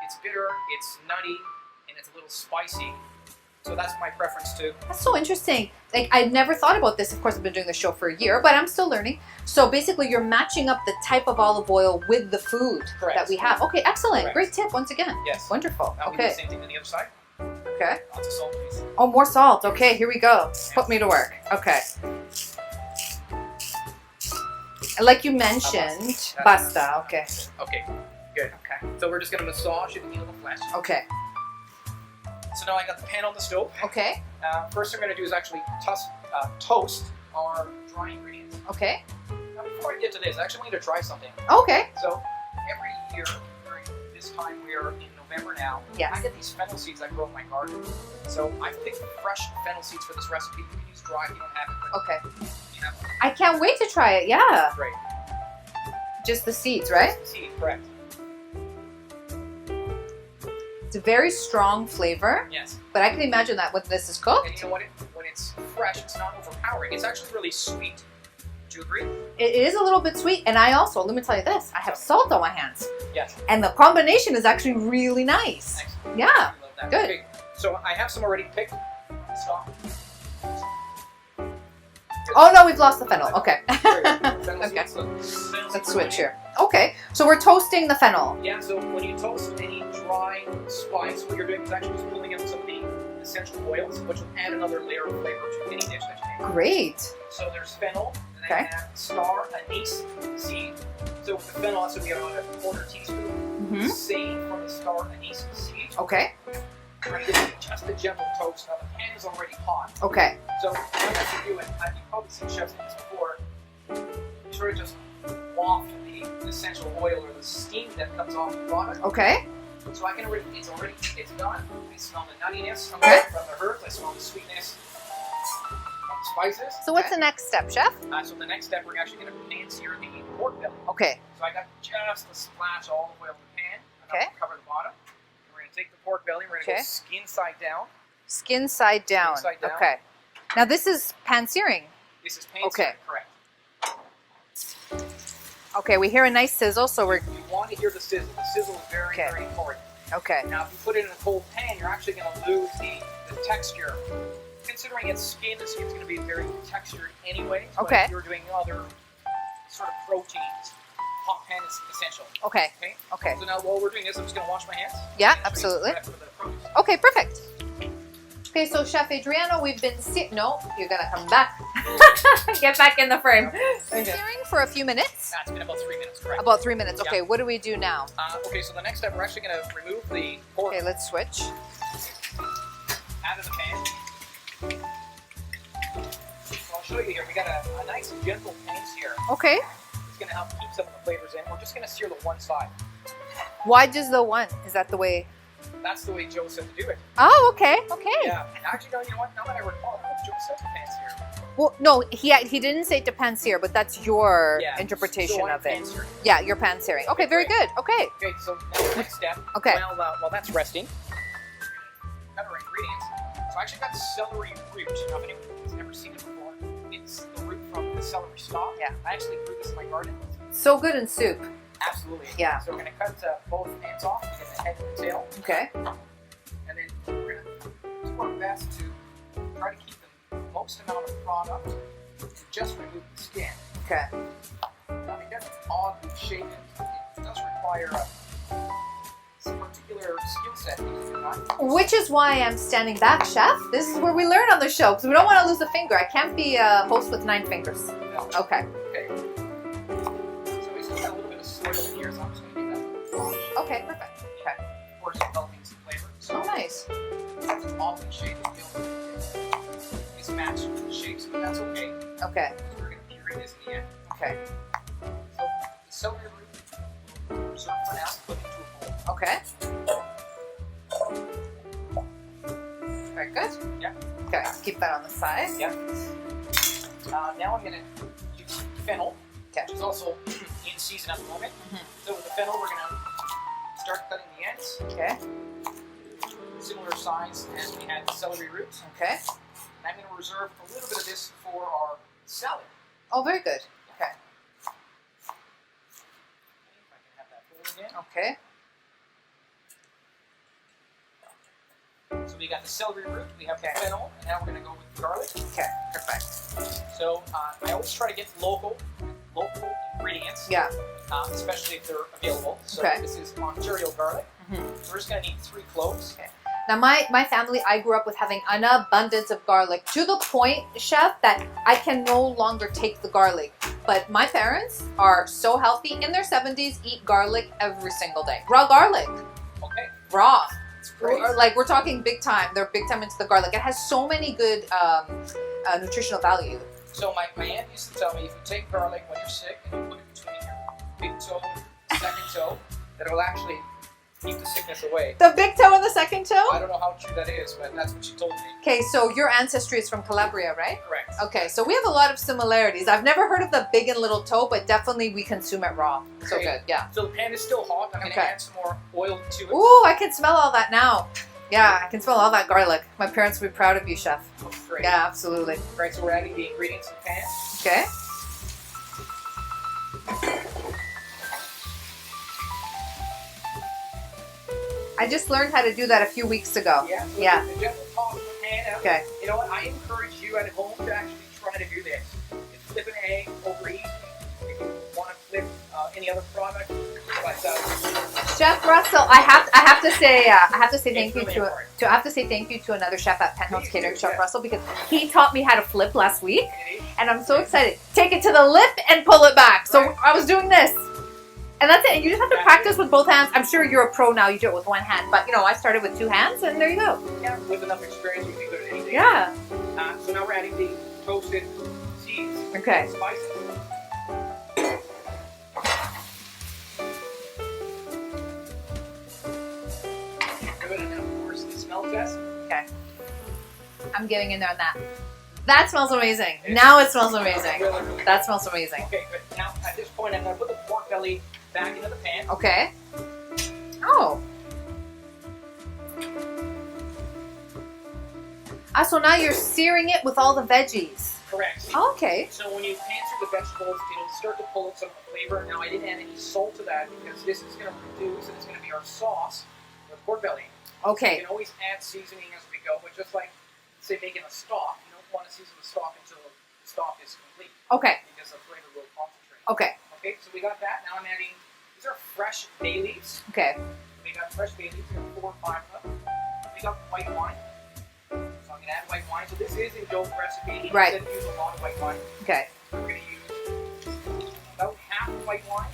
[SPEAKER 3] It's bitter, it's nutty, and it's a little spicy. So that's my preference too.
[SPEAKER 1] That's so interesting. Like, I've never thought about this. Of course, I've been doing the show for a year, but I'm still learning. So basically, you're matching up the type of olive oil with the food
[SPEAKER 3] Correct.
[SPEAKER 1] that we have. Okay, excellent.
[SPEAKER 3] Correct.
[SPEAKER 1] Great tip once again.
[SPEAKER 3] Yes.
[SPEAKER 1] Wonderful.
[SPEAKER 3] Now we do the
[SPEAKER 1] Okay.
[SPEAKER 3] same thing on the other side.
[SPEAKER 1] Okay.
[SPEAKER 3] Lots of salt, please.
[SPEAKER 1] Oh, more salt. Okay, here we go. Put me to work. Okay. And like you mentioned, pasta. Okay.
[SPEAKER 3] Okay, good.
[SPEAKER 1] Okay.
[SPEAKER 3] So we're just going to massage it in the flesh.
[SPEAKER 1] Okay.
[SPEAKER 3] So now I got the pan on the stove.
[SPEAKER 1] Okay.
[SPEAKER 3] First thing we're going to do is actually toast our dry ingredients.
[SPEAKER 1] Okay.
[SPEAKER 3] Now before I get to this, I actually need to try something.
[SPEAKER 1] Okay.
[SPEAKER 3] So every year during this time, we are in November now,
[SPEAKER 1] Yes.
[SPEAKER 3] I get these fennel seeds I grow in my garden. So I picked fresh fennel seeds for this recipe. You can use dry if you don't have it. But
[SPEAKER 1] Okay.
[SPEAKER 3] you have one.
[SPEAKER 1] I can't wait to try it. Yeah.
[SPEAKER 3] Great.
[SPEAKER 1] Just the seeds, right?
[SPEAKER 3] Seed, correct.
[SPEAKER 1] It's a very strong flavor,
[SPEAKER 3] Yes.
[SPEAKER 1] but I can imagine that when this is
[SPEAKER 3] And
[SPEAKER 1] cooked,
[SPEAKER 3] you know what? When it's fresh, it's not overpowering. It's actually really sweet. Do you agree?
[SPEAKER 1] it is a little bit sweet. And I also, let me tell you this, I have salt on my hands.
[SPEAKER 3] Yes.
[SPEAKER 1] And the combination is actually really nice.
[SPEAKER 3] Excellent.
[SPEAKER 1] Yeah.
[SPEAKER 3] I love that.
[SPEAKER 1] Good.
[SPEAKER 3] Okay, so I have some already picked. Stop.
[SPEAKER 1] Oh no, we've lost the fennel. Okay.
[SPEAKER 3] Fennel
[SPEAKER 1] Okay.
[SPEAKER 3] seeds, so fennel
[SPEAKER 1] Let's
[SPEAKER 3] seeds
[SPEAKER 1] switch
[SPEAKER 3] are
[SPEAKER 1] here. Okay, so we're toasting the fennel.
[SPEAKER 3] Yeah, so when you toast any dry spice, what you're doing is actually just pulling out some of the essential oils, which will add another layer of flavor to any dish that you make.
[SPEAKER 1] Great.
[SPEAKER 3] So there's fennel, and
[SPEAKER 1] Okay.
[SPEAKER 3] then I have star anise seed. So with the fennel, also we have about a quarter teaspoon.
[SPEAKER 1] Mm-hmm.
[SPEAKER 3] Sage from the star anise seed.
[SPEAKER 1] Okay.
[SPEAKER 3] We're going to give it just a gentle toast. Now the pan is already hot.
[SPEAKER 1] Okay.
[SPEAKER 3] So what I like to do, and you've probably seen chefs do this before, you sort of just waft the essential oil or the steam that comes off the product.
[SPEAKER 1] Okay.
[SPEAKER 3] So I can already, it's done. I smell the nuttiness from
[SPEAKER 1] Okay.
[SPEAKER 3] the herbs. I smell the sweetness from the spices.
[SPEAKER 1] So what's the next step, chef?
[SPEAKER 3] So the next step, we're actually going to pan sear the pork belly.
[SPEAKER 1] Okay.
[SPEAKER 3] So I got just a splash of olive oil in the pan. And
[SPEAKER 1] Okay.
[SPEAKER 3] I'll cover the bottom. We're going to take the pork belly. We're going to
[SPEAKER 1] Okay.
[SPEAKER 3] go skin side down.
[SPEAKER 1] Skin side down.
[SPEAKER 3] Skin side down.
[SPEAKER 1] Okay. Now this is pan searing.
[SPEAKER 3] This is pan
[SPEAKER 1] Okay.
[SPEAKER 3] seared, correct.
[SPEAKER 1] Okay, we hear a nice sizzle, so we're
[SPEAKER 3] You want to hear the sizzle. The sizzle is very,
[SPEAKER 1] Okay.
[SPEAKER 3] very important.
[SPEAKER 1] okay.
[SPEAKER 3] Now, if you put it in a cold pan, you're actually going to lose the texture. Considering it's skin, the skin's going to be very textured anyway. But
[SPEAKER 1] Okay.
[SPEAKER 3] if you're doing other sort of proteins, hot pan is essential.
[SPEAKER 1] Okay.
[SPEAKER 3] Okay?
[SPEAKER 1] Okay.
[SPEAKER 3] So now while we're doing this, I'm just going to wash my hands.
[SPEAKER 1] Yeah,
[SPEAKER 3] Make sure you
[SPEAKER 1] absolutely.
[SPEAKER 3] prep for the produce.
[SPEAKER 1] Okay, perfect. Okay, so Chef Adriano, we've been no, you're gonna come back. Get back in the frame.
[SPEAKER 3] Okay.
[SPEAKER 1] Searing for a few minutes.
[SPEAKER 3] That's been about 3 minutes, correct?
[SPEAKER 1] About 3 minutes. Okay,
[SPEAKER 3] Yeah.
[SPEAKER 1] what do we do now?
[SPEAKER 3] Okay, so the next step, we're actually going to remove the pork
[SPEAKER 1] Okay, let's switch.
[SPEAKER 3] out of the pan. So I'll show you here. We got a nice gentle pan sear.
[SPEAKER 1] Okay.
[SPEAKER 3] It's going to help keep some of the flavors in. We're just going to sear the one side.
[SPEAKER 1] Why just the one? Is that the way?
[SPEAKER 3] That's the way Joe said to do it.
[SPEAKER 1] Oh, okay. Okay.
[SPEAKER 3] Yeah. Actually, no, you know what? Now that I recall, I think Joe said the pan sear.
[SPEAKER 1] Well, no, he didn't say to pan sear, but that's your
[SPEAKER 3] Yeah.
[SPEAKER 1] interpretation
[SPEAKER 3] So I'm
[SPEAKER 1] of it.
[SPEAKER 3] pan searing.
[SPEAKER 1] Yeah, you're pan searing. Okay, very good. Okay.
[SPEAKER 3] Okay, so now the next step.
[SPEAKER 1] Okay.
[SPEAKER 3] While that's resting, cut our ingredients. So I actually got celery root. Now, if anyone's never seen it before, it's the root from the celery stalk.
[SPEAKER 1] Yeah.
[SPEAKER 3] I actually grew this in my garden.
[SPEAKER 1] So good in soup.
[SPEAKER 3] Absolutely.
[SPEAKER 1] Yeah.
[SPEAKER 3] So we're going to cut both ends off, to get the head and the tail,
[SPEAKER 1] Okay.
[SPEAKER 3] and then we're going to do our best to try to keep the most amount of product to just remove the skin.
[SPEAKER 1] Okay.
[SPEAKER 3] Now, because it's oddly shapen, it does require some particular skill set using your knife.
[SPEAKER 1] Which is why I'm standing back, chef. This is where we learn on the show, because we don't want to lose a finger. I can't be a host with 9 fingers.
[SPEAKER 3] No.
[SPEAKER 1] Okay.
[SPEAKER 3] Okay. So we still got a little bit of soil in here, so I'm just going to get that wash.
[SPEAKER 1] Okay, perfect. Okay.
[SPEAKER 3] Of course, developing some flavor. So
[SPEAKER 1] Oh, nice.
[SPEAKER 3] it's oddly shaped and mismatched shapes, but that's okay.
[SPEAKER 1] Okay.
[SPEAKER 3] So we're going to puree this in the end.
[SPEAKER 1] Okay.
[SPEAKER 3] So the celery root, we'll reserve for now, put into a bowl.
[SPEAKER 1] Okay. Very good.
[SPEAKER 3] Yeah.
[SPEAKER 1] Okay, keep that on the side.
[SPEAKER 3] Yeah. Now I'm going to use fennel,
[SPEAKER 1] Okay.
[SPEAKER 3] which is also in season at the moment.
[SPEAKER 1] Mhm.
[SPEAKER 3] So with the fennel, we're going to start cutting the ends,
[SPEAKER 1] Okay.
[SPEAKER 3] similar size as we had the celery roots.
[SPEAKER 1] Okay.
[SPEAKER 3] And I'm going to reserve a little bit of this for our salad.
[SPEAKER 1] Oh, very good. Okay.
[SPEAKER 3] If I can have that bowl again.
[SPEAKER 1] Okay.
[SPEAKER 3] So So we got the celery root, we have the fennel, and now we're going to go with garlic.
[SPEAKER 1] Okay, perfect.
[SPEAKER 3] So I always try to get local ingredients.
[SPEAKER 1] Yeah.
[SPEAKER 3] Especially if they're available. So this is Ontario garlic. We're just going to need 3 cloves.
[SPEAKER 1] Okay. Now my family, I grew up with having an abundance of garlic to the point, Chef, that I can no longer take the garlic. But my parents are so healthy, in their 70s, eat garlic every single day. Raw garlic.
[SPEAKER 3] Okay.
[SPEAKER 1] Raw.
[SPEAKER 3] Great.
[SPEAKER 1] Like we're talking big time. They're big time into the garlic. It has so many good nutritional value.
[SPEAKER 3] So my aunt used to tell me if you take garlic when you're sick and you put it between your big toe and second toe, that it will actually keep the sickness away.
[SPEAKER 1] The big toe and the second toe?
[SPEAKER 3] I don't know how true that is, but that's what she told me.
[SPEAKER 1] Okay, so your ancestry is from Calabria, right?
[SPEAKER 3] Correct.
[SPEAKER 1] Okay, so we have a lot of similarities. I've never heard of the big and little toe, but definitely we consume it raw. So good, yeah.
[SPEAKER 3] So the pan is still hot. I'm going to add some more oil to it.
[SPEAKER 1] Ooh, I can smell all that now. Yeah, I can smell all that garlic. My parents would be proud of you, Chef.
[SPEAKER 3] Great.
[SPEAKER 1] Yeah, absolutely.
[SPEAKER 3] Right, so we're adding the ingredients in the pan.
[SPEAKER 1] Okay. I just learned how to do that a few weeks ago.
[SPEAKER 3] Yeah. So
[SPEAKER 1] Yeah.
[SPEAKER 3] The gentle toss of the pan out.
[SPEAKER 1] Okay.
[SPEAKER 3] You know what? I encourage you at home to actually try to do this. It's flip an egg over easy. If you want to flip any other product, but
[SPEAKER 1] Chef Russell, I have to say thank you
[SPEAKER 3] really
[SPEAKER 1] to
[SPEAKER 3] important.
[SPEAKER 1] I have to say thank you to another chef at Penthouse
[SPEAKER 3] Please
[SPEAKER 1] Catering,
[SPEAKER 3] do,
[SPEAKER 1] Chef
[SPEAKER 3] yeah.
[SPEAKER 1] Russell, because he taught me how to flip last week,
[SPEAKER 3] it is.
[SPEAKER 1] and I'm so excited. Take it to the lip and pull it back. So
[SPEAKER 3] Right.
[SPEAKER 1] I was doing this, and that's it. And you just have to
[SPEAKER 3] That's
[SPEAKER 1] practice
[SPEAKER 3] it.
[SPEAKER 1] with both hands. I'm sure you're a pro now. You do it with one hand, but you know I started with 2 hands, and there you go.
[SPEAKER 3] Yeah, with enough experience, you can be good at anything.
[SPEAKER 1] Yeah.
[SPEAKER 3] So now we're adding the toasted seeds,
[SPEAKER 1] Okay.
[SPEAKER 3] spices. Good, and then of course the smell test.
[SPEAKER 1] Okay. I'm getting in there on that. That smells amazing. Now it smells amazing.
[SPEAKER 3] Really.
[SPEAKER 1] That smells amazing.
[SPEAKER 3] Okay, good. Now at this point, I'm going to put the pork belly back into the pan.
[SPEAKER 1] Okay. Oh. So now you're searing it with all the veggies.
[SPEAKER 3] Correct.
[SPEAKER 1] Okay.
[SPEAKER 3] So when you pan through the vegetables, it'll start to pull out some of the flavor. Now I didn't add any salt to that because this is going to reduce, and it's going to be our sauce with pork belly. You
[SPEAKER 1] Okay.
[SPEAKER 3] can always add seasoning as we go, but just like, say, making a stock, you don't want to season the stock until the stock is complete
[SPEAKER 1] Okay.
[SPEAKER 3] because the flavor will concentrate.
[SPEAKER 1] Okay.
[SPEAKER 3] Okay, so we got that. Now I'm adding, these are fresh bay leaves.
[SPEAKER 1] Okay.
[SPEAKER 3] We got fresh bay leaves, we got 4 or 5 of them. We got white wine. So I'm going to add white wine. So this is in Joe's recipe. He
[SPEAKER 1] Right.
[SPEAKER 3] said use a lot of white wine.
[SPEAKER 1] Okay.
[SPEAKER 3] So we're going to use about half the white wine.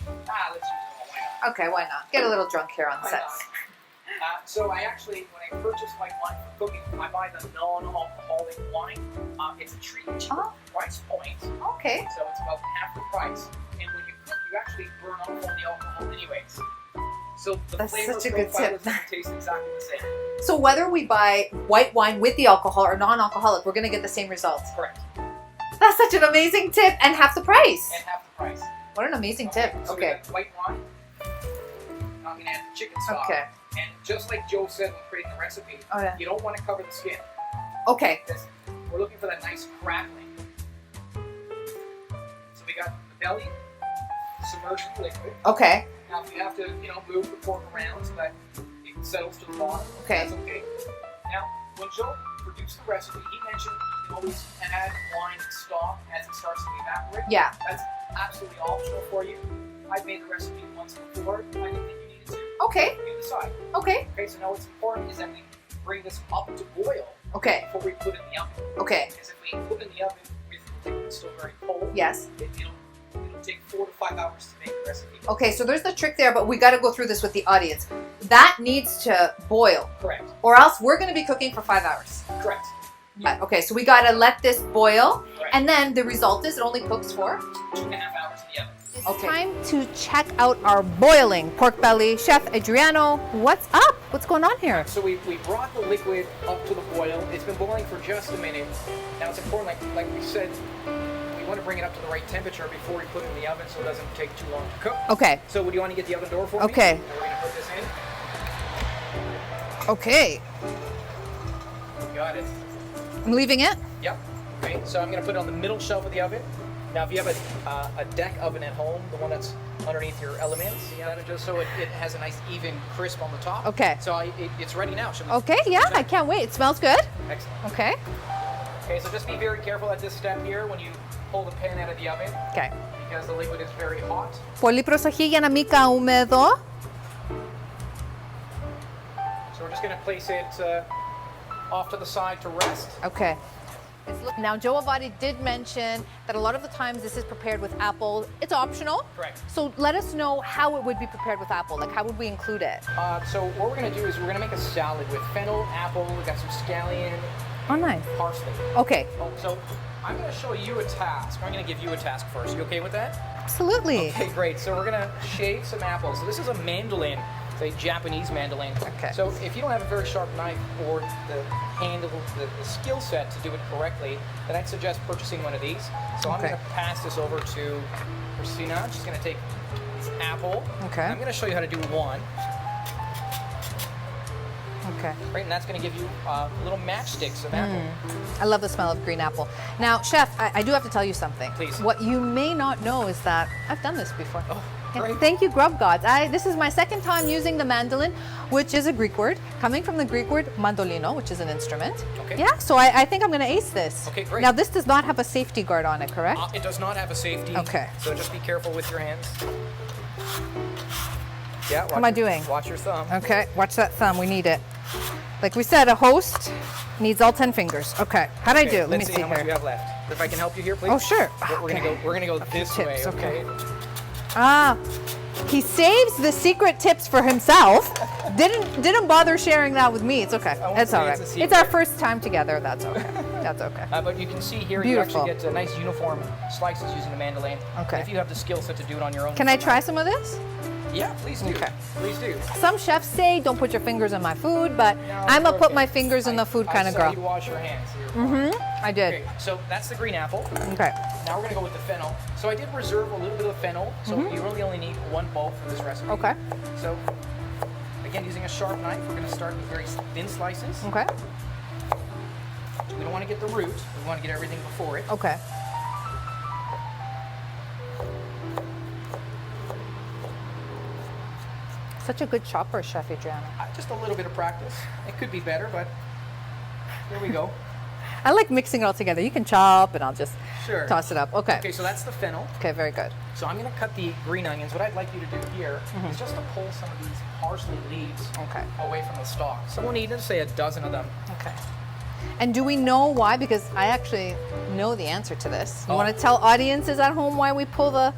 [SPEAKER 3] Let's use it all. Why not?
[SPEAKER 1] Okay. Why not? Get a little drunk here on
[SPEAKER 3] Why
[SPEAKER 1] set.
[SPEAKER 3] not? So I actually, when I purchase white wine for cooking, I buy the non-alcoholic wine. It's a cheaper price point,
[SPEAKER 1] Okay.
[SPEAKER 3] so it's about half the price. And when you cook, you actually burn off all the alcohol anyways. So the
[SPEAKER 1] That's
[SPEAKER 3] flavor
[SPEAKER 1] such a good
[SPEAKER 3] profile
[SPEAKER 1] tip.
[SPEAKER 3] is going to taste exactly the same.
[SPEAKER 1] So whether we buy white wine with the alcohol or non-alcoholic, we're gonna get the same results.
[SPEAKER 3] Correct.
[SPEAKER 1] That's such an amazing tip, and half the price.
[SPEAKER 3] And half the price.
[SPEAKER 1] What an amazing tip.
[SPEAKER 3] So we
[SPEAKER 1] Okay.
[SPEAKER 3] got white wine. Now I'm going to add the chicken stock.
[SPEAKER 1] Okay.
[SPEAKER 3] And just like Joe said when creating the recipe,
[SPEAKER 1] Oh yeah.
[SPEAKER 3] you don't want to cover the skin.
[SPEAKER 1] Okay.
[SPEAKER 3] Because we're looking for that nice crackling. So we got the belly submerged in liquid.
[SPEAKER 1] Okay.
[SPEAKER 3] Now if you have to, move the pork around so that it settles to the bottom,
[SPEAKER 1] Okay.
[SPEAKER 3] that's okay. Now, when Joe produced the recipe, he mentioned you can always add wine stock as it starts to evaporate.
[SPEAKER 1] Yeah.
[SPEAKER 3] That's absolutely optional for you. I've made the recipe once before. I didn't think you needed to.
[SPEAKER 1] Okay.
[SPEAKER 3] You decide.
[SPEAKER 1] Okay.
[SPEAKER 3] Okay, so now what's important is that we bring this up to boil
[SPEAKER 1] Okay.
[SPEAKER 3] before we put it in the oven.
[SPEAKER 1] Okay.
[SPEAKER 3] Because if we put it in the oven with the liquid still very cold,
[SPEAKER 1] Yes.
[SPEAKER 3] it'll take 4 to 5 hours to make the recipe.
[SPEAKER 1] Okay, so there's the trick there, but we got to go through this with the audience. That needs to boil,
[SPEAKER 3] Correct.
[SPEAKER 1] or else we're going to be cooking for 5 hours.
[SPEAKER 3] Correct.
[SPEAKER 1] Okay, so we got to let this boil,
[SPEAKER 3] Correct.
[SPEAKER 1] and then the result is it only cooks for
[SPEAKER 3] 2.5 hours in the oven.
[SPEAKER 1] It's time to check out our boiling pork belly. Chef Adriano, what's up? What's going on here?
[SPEAKER 3] So we brought the liquid up to the boil. It's been boiling for just a minute. Now it's important, like we said, we want to bring it up to the right temperature before we put it in the oven so it doesn't take too long to cook.
[SPEAKER 1] Okay.
[SPEAKER 3] So would you want to get the oven door for me?
[SPEAKER 1] Okay.
[SPEAKER 3] And we're going to put this in.
[SPEAKER 1] Okay.
[SPEAKER 3] Got it.
[SPEAKER 1] I'm leaving it.
[SPEAKER 3] Yep. Okay, so I'm going to put it on the middle shelf of the oven. Now, if you have a deck oven at home, the one that's underneath your elements, just so it has a nice even crisp on the top.
[SPEAKER 1] Okay.
[SPEAKER 3] So it's ready now. Should we
[SPEAKER 1] Okay, yeah,
[SPEAKER 3] check?
[SPEAKER 1] I can't wait. It smells good.
[SPEAKER 3] Excellent.
[SPEAKER 1] Okay.
[SPEAKER 3] Okay, so just be very careful at this step here when you pull the pan out of the oven,
[SPEAKER 1] Okay.
[SPEAKER 3] because the liquid is very hot.
[SPEAKER 1] Πολύ προσοχή για να μην καούμε εδώ.
[SPEAKER 3] So we're just going to place it off to the side to rest.
[SPEAKER 1] Okay. Now, JOE AVATI did mention that a lot of the times this is prepared with apple. It's optional.
[SPEAKER 3] Correct.
[SPEAKER 1] So let us know how it would be prepared with apple. Like, how would we include it?
[SPEAKER 3] So what we're going to do is we're going to make a salad with fennel, apple, we've got some scallion,
[SPEAKER 1] Oh, nice.
[SPEAKER 3] parsley.
[SPEAKER 1] Okay.
[SPEAKER 3] So I'm going to show you a task. I'm going to give you a task first. You okay with that?
[SPEAKER 1] Absolutely.
[SPEAKER 3] Okay, great. So we're going to shave some apples. So this is a mandolin. It's a Japanese mandolin.
[SPEAKER 1] Okay.
[SPEAKER 3] So if you don't have a very sharp knife or the handle, the skill set to do it correctly, then I'd suggest purchasing one of these. So I'm
[SPEAKER 1] Okay.
[SPEAKER 3] going to pass this over to Christina. She's going to take this apple.
[SPEAKER 1] Okay.
[SPEAKER 3] I'm going to show you how to do one.
[SPEAKER 1] Okay.
[SPEAKER 3] Right, and that's going to give you little matchsticks of apple.
[SPEAKER 1] I love the smell of green apple. Now, Chef, I do have to tell you something.
[SPEAKER 3] Please.
[SPEAKER 1] What you may not know is that I've done this before.
[SPEAKER 3] Oh,
[SPEAKER 1] Yeah.
[SPEAKER 3] great.
[SPEAKER 1] Thank you, Grub Gods. This is my second time using the mandolin, which is a Greek word, coming from the Greek word mandolino, which is an instrument.
[SPEAKER 3] Okay.
[SPEAKER 1] Yeah, so I think I'm going to ace this.
[SPEAKER 3] Okay, great.
[SPEAKER 1] Now, this does not have a safety guard on it, correct?
[SPEAKER 3] It does not have a safety.
[SPEAKER 1] Okay.
[SPEAKER 3] So just be careful with your hands. Yeah.
[SPEAKER 1] How am I doing?
[SPEAKER 3] Watch your thumb.
[SPEAKER 1] Okay, watch that thumb. We need it. Like we said, a host needs all 10 fingers. Okay, how'd I do? Let me
[SPEAKER 3] Let's
[SPEAKER 1] see
[SPEAKER 3] see how much you
[SPEAKER 1] here.
[SPEAKER 3] have left. If I can help you here, please.
[SPEAKER 1] Oh, sure.
[SPEAKER 3] We're gonna go this
[SPEAKER 1] tips,
[SPEAKER 3] way.
[SPEAKER 1] okay.
[SPEAKER 3] Okay.
[SPEAKER 1] Ah, he saves the secret tips for himself. Didn't bother sharing that with me. It's okay.
[SPEAKER 3] won't
[SPEAKER 1] It's
[SPEAKER 3] say
[SPEAKER 1] all right.
[SPEAKER 3] it's a
[SPEAKER 1] It's our
[SPEAKER 3] secret.
[SPEAKER 1] first time together. That's okay. That's okay.
[SPEAKER 3] But you can see here, you
[SPEAKER 1] Beautiful.
[SPEAKER 3] actually get nice uniform slices using the mandolin.
[SPEAKER 1] Okay.
[SPEAKER 3] If you have the skill set to do it on your own.
[SPEAKER 1] Can I try some of this?
[SPEAKER 3] Yeah, please do.
[SPEAKER 1] Okay.
[SPEAKER 3] Please do.
[SPEAKER 1] Some chefs say don't put your fingers in my food, but
[SPEAKER 3] No,
[SPEAKER 1] I'm a
[SPEAKER 3] it's
[SPEAKER 1] put
[SPEAKER 3] okay.
[SPEAKER 1] my fingers in the food kind of
[SPEAKER 3] I saw
[SPEAKER 1] girl.
[SPEAKER 3] you wash your hands. So you're fine.
[SPEAKER 1] I did.
[SPEAKER 3] Okay, so that's the green apple.
[SPEAKER 1] Okay.
[SPEAKER 3] Now we're gonna go with the fennel. So I did reserve a little bit of fennel, so you really only need one bowl for this recipe.
[SPEAKER 1] Okay.
[SPEAKER 3] So again, using a sharp knife, we're gonna start with very thin slices.
[SPEAKER 1] Okay.
[SPEAKER 3] We don't want to get the root. We want to get everything before it.
[SPEAKER 1] Okay. Such a good chopper, Chef Adriano.
[SPEAKER 3] Just a little bit of practice. It could be better, but here we go.
[SPEAKER 1] I like mixing it all together. You can chop and I'll just
[SPEAKER 3] Sure.
[SPEAKER 1] toss it up. Okay.
[SPEAKER 3] Okay, so that's the fennel.
[SPEAKER 1] Okay, very good.
[SPEAKER 3] So I'm going to cut the green onions. What I'd like you to do here is just to pull some of these parsley leaves
[SPEAKER 1] Okay.
[SPEAKER 3] away from the stalk. So we'll need to say a dozen of them.
[SPEAKER 1] Okay. And do we know why? Because I actually know the answer to this. You
[SPEAKER 3] Oh.
[SPEAKER 1] want to tell audiences at home why we pull the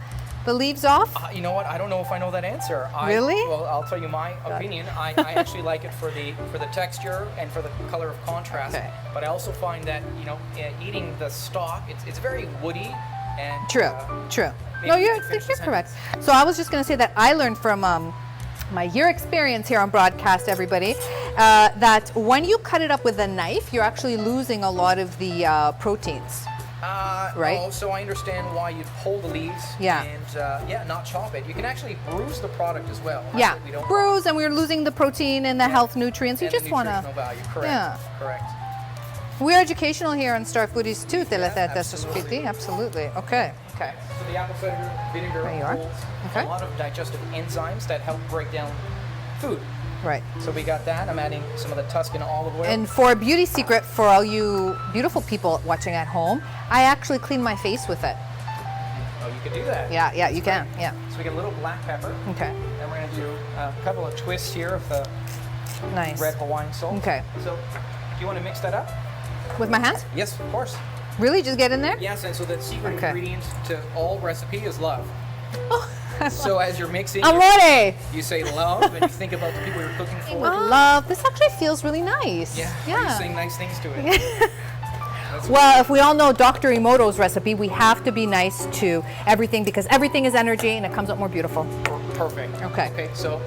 [SPEAKER 1] leaves off?
[SPEAKER 3] You know what? I don't know if I know that answer.
[SPEAKER 1] Really?
[SPEAKER 3] Well, I'll tell you my opinion. I actually like it for the texture and for the color of contrast.
[SPEAKER 1] Okay.
[SPEAKER 3] But I also find that eating the stalk, it's very woody and
[SPEAKER 1] True, true.
[SPEAKER 3] maybe
[SPEAKER 1] No,
[SPEAKER 3] you
[SPEAKER 1] you're
[SPEAKER 3] can finish
[SPEAKER 1] you're
[SPEAKER 3] the
[SPEAKER 1] correct. So I was just going to say that I learned from my year experience here on broadcast, everybody, that when you cut it up with a knife, you're actually losing a lot of the proteins. Right.
[SPEAKER 3] Oh, so I understand why you pull the leaves
[SPEAKER 1] Yeah.
[SPEAKER 3] and not chop it. You can actually bruise the product as well. That's
[SPEAKER 1] Yeah,
[SPEAKER 3] what we don't
[SPEAKER 1] bruise, and we're losing the protein and the health nutrients. You
[SPEAKER 3] and the
[SPEAKER 1] just want
[SPEAKER 3] nutritional
[SPEAKER 1] to.
[SPEAKER 3] value. Correct.
[SPEAKER 1] Yeah.
[SPEAKER 3] Correct.
[SPEAKER 1] We're educational here on Star Foodies too.
[SPEAKER 3] absolutely.
[SPEAKER 1] Absolutely. Okay. Okay.
[SPEAKER 3] So the apple cider vinegar
[SPEAKER 1] There you are.
[SPEAKER 3] holds
[SPEAKER 1] Okay.
[SPEAKER 3] a lot of digestive enzymes that help break down food.
[SPEAKER 1] Right.
[SPEAKER 3] So we got that. I'm adding some of the Tuscan olive oil.
[SPEAKER 1] And for a beauty secret for all you beautiful people watching at home, I actually clean my face with it.
[SPEAKER 3] oh, you could do that.
[SPEAKER 1] Yeah, you can. Yeah.
[SPEAKER 3] So we get a little black pepper.
[SPEAKER 1] Okay.
[SPEAKER 3] And we're going to do a couple of twists here of the
[SPEAKER 1] Nice.
[SPEAKER 3] red Hawaiian salt.
[SPEAKER 1] Okay.
[SPEAKER 3] So do you want to mix that up?
[SPEAKER 1] With my hands?
[SPEAKER 3] Yes, of course.
[SPEAKER 1] Really? Just get in there?
[SPEAKER 3] Yes, and so the secret
[SPEAKER 1] Okay.
[SPEAKER 3] ingredient to all recipe is love.
[SPEAKER 1] Oh,
[SPEAKER 3] So as you're mixing,
[SPEAKER 1] amore.
[SPEAKER 3] you say love and you think about the people you're cooking for.
[SPEAKER 1] With love. This actually feels really nice.
[SPEAKER 3] Yeah.
[SPEAKER 1] Yeah.
[SPEAKER 3] You saying nice things to it.
[SPEAKER 1] Well, if we all know Dr. Emoto's recipe, we have to be nice to everything because everything is energy and it comes out more beautiful.
[SPEAKER 3] Perfect.
[SPEAKER 1] Okay.
[SPEAKER 3] Okay, so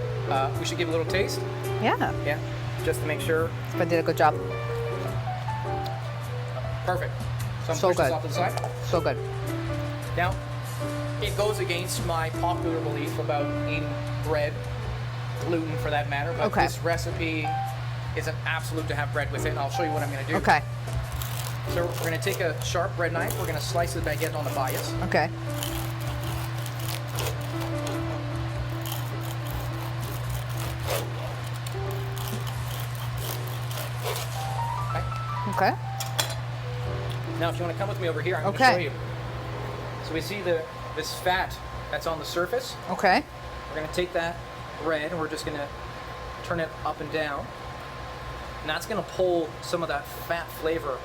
[SPEAKER 3] we should give a little taste.
[SPEAKER 1] Yeah.
[SPEAKER 3] Yeah. Just to make sure.
[SPEAKER 1] But did a good job.
[SPEAKER 3] Perfect. So I'm
[SPEAKER 1] So
[SPEAKER 3] pushing this
[SPEAKER 1] good.
[SPEAKER 3] off to the side.
[SPEAKER 1] So good.
[SPEAKER 3] Now, it goes against my popular belief about eating bread, gluten for that matter, but
[SPEAKER 1] Okay.
[SPEAKER 3] this recipe is an absolute to have bread with it, and I'll show you what I'm going to do.
[SPEAKER 1] Okay.
[SPEAKER 3] So we're going to take a sharp bread knife. We're going to slice the baguette on the bias.
[SPEAKER 1] Okay. Okay.
[SPEAKER 3] Now, if you want to come with me over here, I'm going to show you. So we see this fat that's on the surface.
[SPEAKER 1] Okay.
[SPEAKER 3] We're going to take that bread and we're just going to turn it up and down. And that's going to pull some of that fat flavor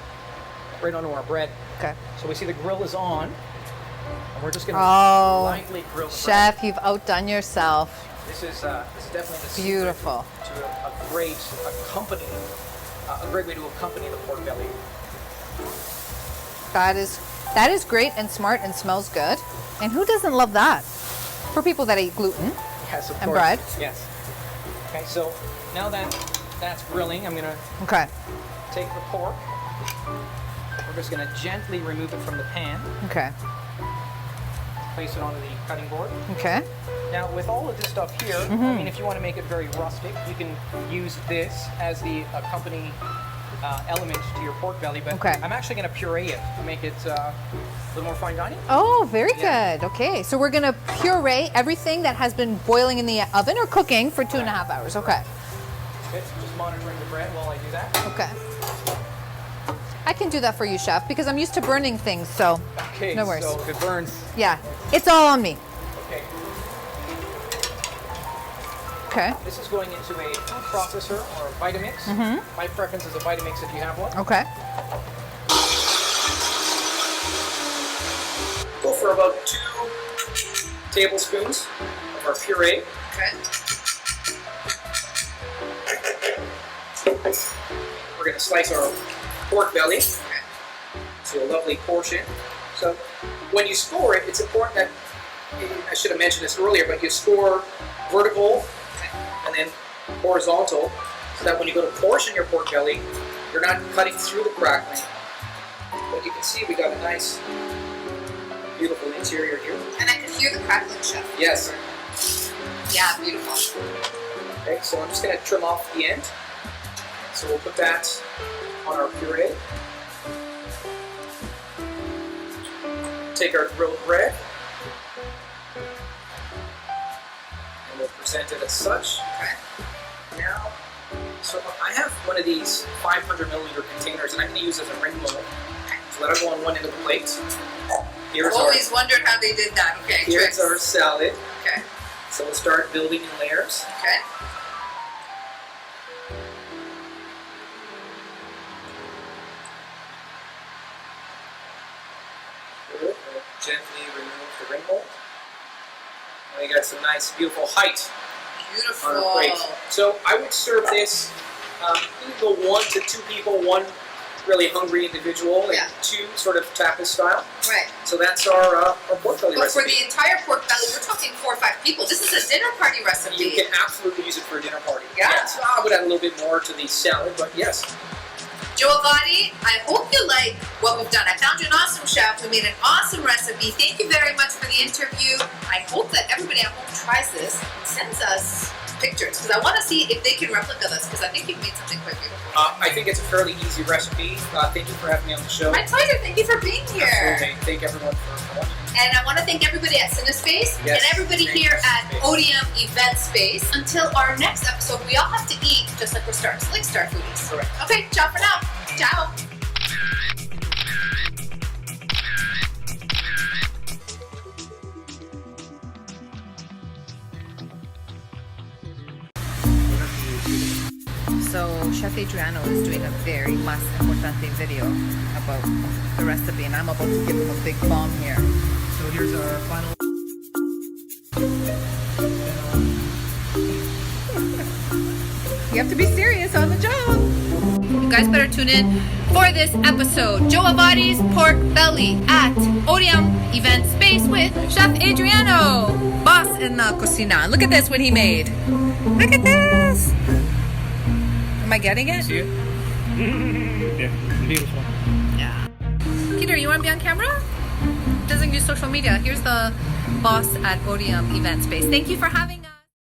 [SPEAKER 3] right onto our bread.
[SPEAKER 1] Okay.
[SPEAKER 3] So we see the grill is on. And we're just going to lightly grill the
[SPEAKER 1] Chef,
[SPEAKER 3] bread.
[SPEAKER 1] you've outdone yourself.
[SPEAKER 3] This is definitely the
[SPEAKER 1] Beautiful.
[SPEAKER 3] secret to a great way to accompany the pork belly.
[SPEAKER 1] That is great and smart and smells good. And who doesn't love that? For people that eat gluten.
[SPEAKER 3] Yes, of
[SPEAKER 1] And
[SPEAKER 3] course.
[SPEAKER 1] bread.
[SPEAKER 3] Yes. Okay, so now that's grilling, I'm gonna take the pork. We're just gonna gently remove it from the pan.
[SPEAKER 1] Okay.
[SPEAKER 3] Place it onto the cutting board.
[SPEAKER 1] Okay.
[SPEAKER 3] Now, with all of this stuff here, I mean, if you want to make it very rustic, you can use this as the accompanying element to your pork belly. But I'm actually going to puree it to make it a little more fine dining.
[SPEAKER 1] Oh, very good. Okay, so we're going to puree everything that has been boiling in the oven or cooking for 2.5 hours. Okay.
[SPEAKER 3] Okay, so just monitoring the bread while I do that.
[SPEAKER 1] Okay. I can do that for you, Chef, because I'm used to burning things, so no worries.
[SPEAKER 3] So if it burns.
[SPEAKER 1] Yeah, it's all on me.
[SPEAKER 3] Okay.
[SPEAKER 1] Okay.
[SPEAKER 3] This is going into a food processor or a Vitamix. My preference is a Vitamix if you have one.
[SPEAKER 1] Okay.
[SPEAKER 3] Go for about 2 tablespoons of our puree.
[SPEAKER 1] Okay.
[SPEAKER 3] We're going to slice our pork belly to a lovely portion. So when you score it, it's important that, I should have mentioned this earlier, but you score vertical and then horizontal so that when you go to portion your pork belly, you're not cutting through the crackling. But you can see we got a nice, beautiful interior here.
[SPEAKER 1] And I can hear the crackling, Chef.
[SPEAKER 3] Yes.
[SPEAKER 1] Yeah, beautiful.
[SPEAKER 3] Okay, so I'm just going to trim off the end. So we'll put that on our puree. Take our grilled bread and we'll present it as such. Okay. Now, so I have one of these 500 milliliter containers and I'm going to use it as a ring mold. So that'll go on one end of the plate. Here's
[SPEAKER 1] Always wondered how they did that. Okay,
[SPEAKER 3] here's our salad.
[SPEAKER 1] Okay.
[SPEAKER 3] So we'll start building in layers.
[SPEAKER 1] Okay.
[SPEAKER 3] We'll gently remove the ring mold. And we got some nice, beautiful height on our plate. So I would serve this, you can go 1 to 2 people, 1 really hungry individual, and 2 sort of tapas style.
[SPEAKER 1] Right.
[SPEAKER 3] So that's our pork belly
[SPEAKER 1] But
[SPEAKER 3] recipe.
[SPEAKER 1] for the entire pork belly, we're talking 4 or 5 people. This is a dinner party recipe.
[SPEAKER 3] You can absolutely use it for a dinner party.
[SPEAKER 1] Yeah.
[SPEAKER 3] Yes, I would add a little bit more to the salad, but yes.
[SPEAKER 1] JOE AVATI, I hope you like what we've done. I found you an awesome chef who made an awesome recipe. Thank you very much for the interview. I hope that everybody at home tries this and sends us pictures because I want to see if they can replicate this because I think you've made something quite beautiful.
[SPEAKER 3] I think it's a fairly easy recipe. Thank you for having me on the show.
[SPEAKER 1] My pleasure. Thank you for being here.
[SPEAKER 3] Absolutely. Thank everyone for watching.
[SPEAKER 1] And I want to thank everybody at CineSpace and everybody
[SPEAKER 3] thank
[SPEAKER 1] here
[SPEAKER 3] you,
[SPEAKER 1] at Odeum Event Space. Until our next episode, we all have to eat just like we're stars, like Star Foodies.
[SPEAKER 3] Correct.
[SPEAKER 1] Okay, ciao for now. Ciao. So Chef Adriano is doing a very más importante video about the recipe, and I'm about to give him a big bomb here.
[SPEAKER 3] So here's our final.
[SPEAKER 1] You have to be serious on the job. You guys better tune in for this episode. JOE AVATI's pork belly at Odeum Event Space with Chef Adriano, boss in the cocina. Look at this, what he made. Look at this. Am I getting it?
[SPEAKER 3] See it? Yeah, beautiful.
[SPEAKER 1] Yeah. Peter, you want to be on camera? Doesn't use social media. Here's the boss at Odeum Event Space. Thank you for having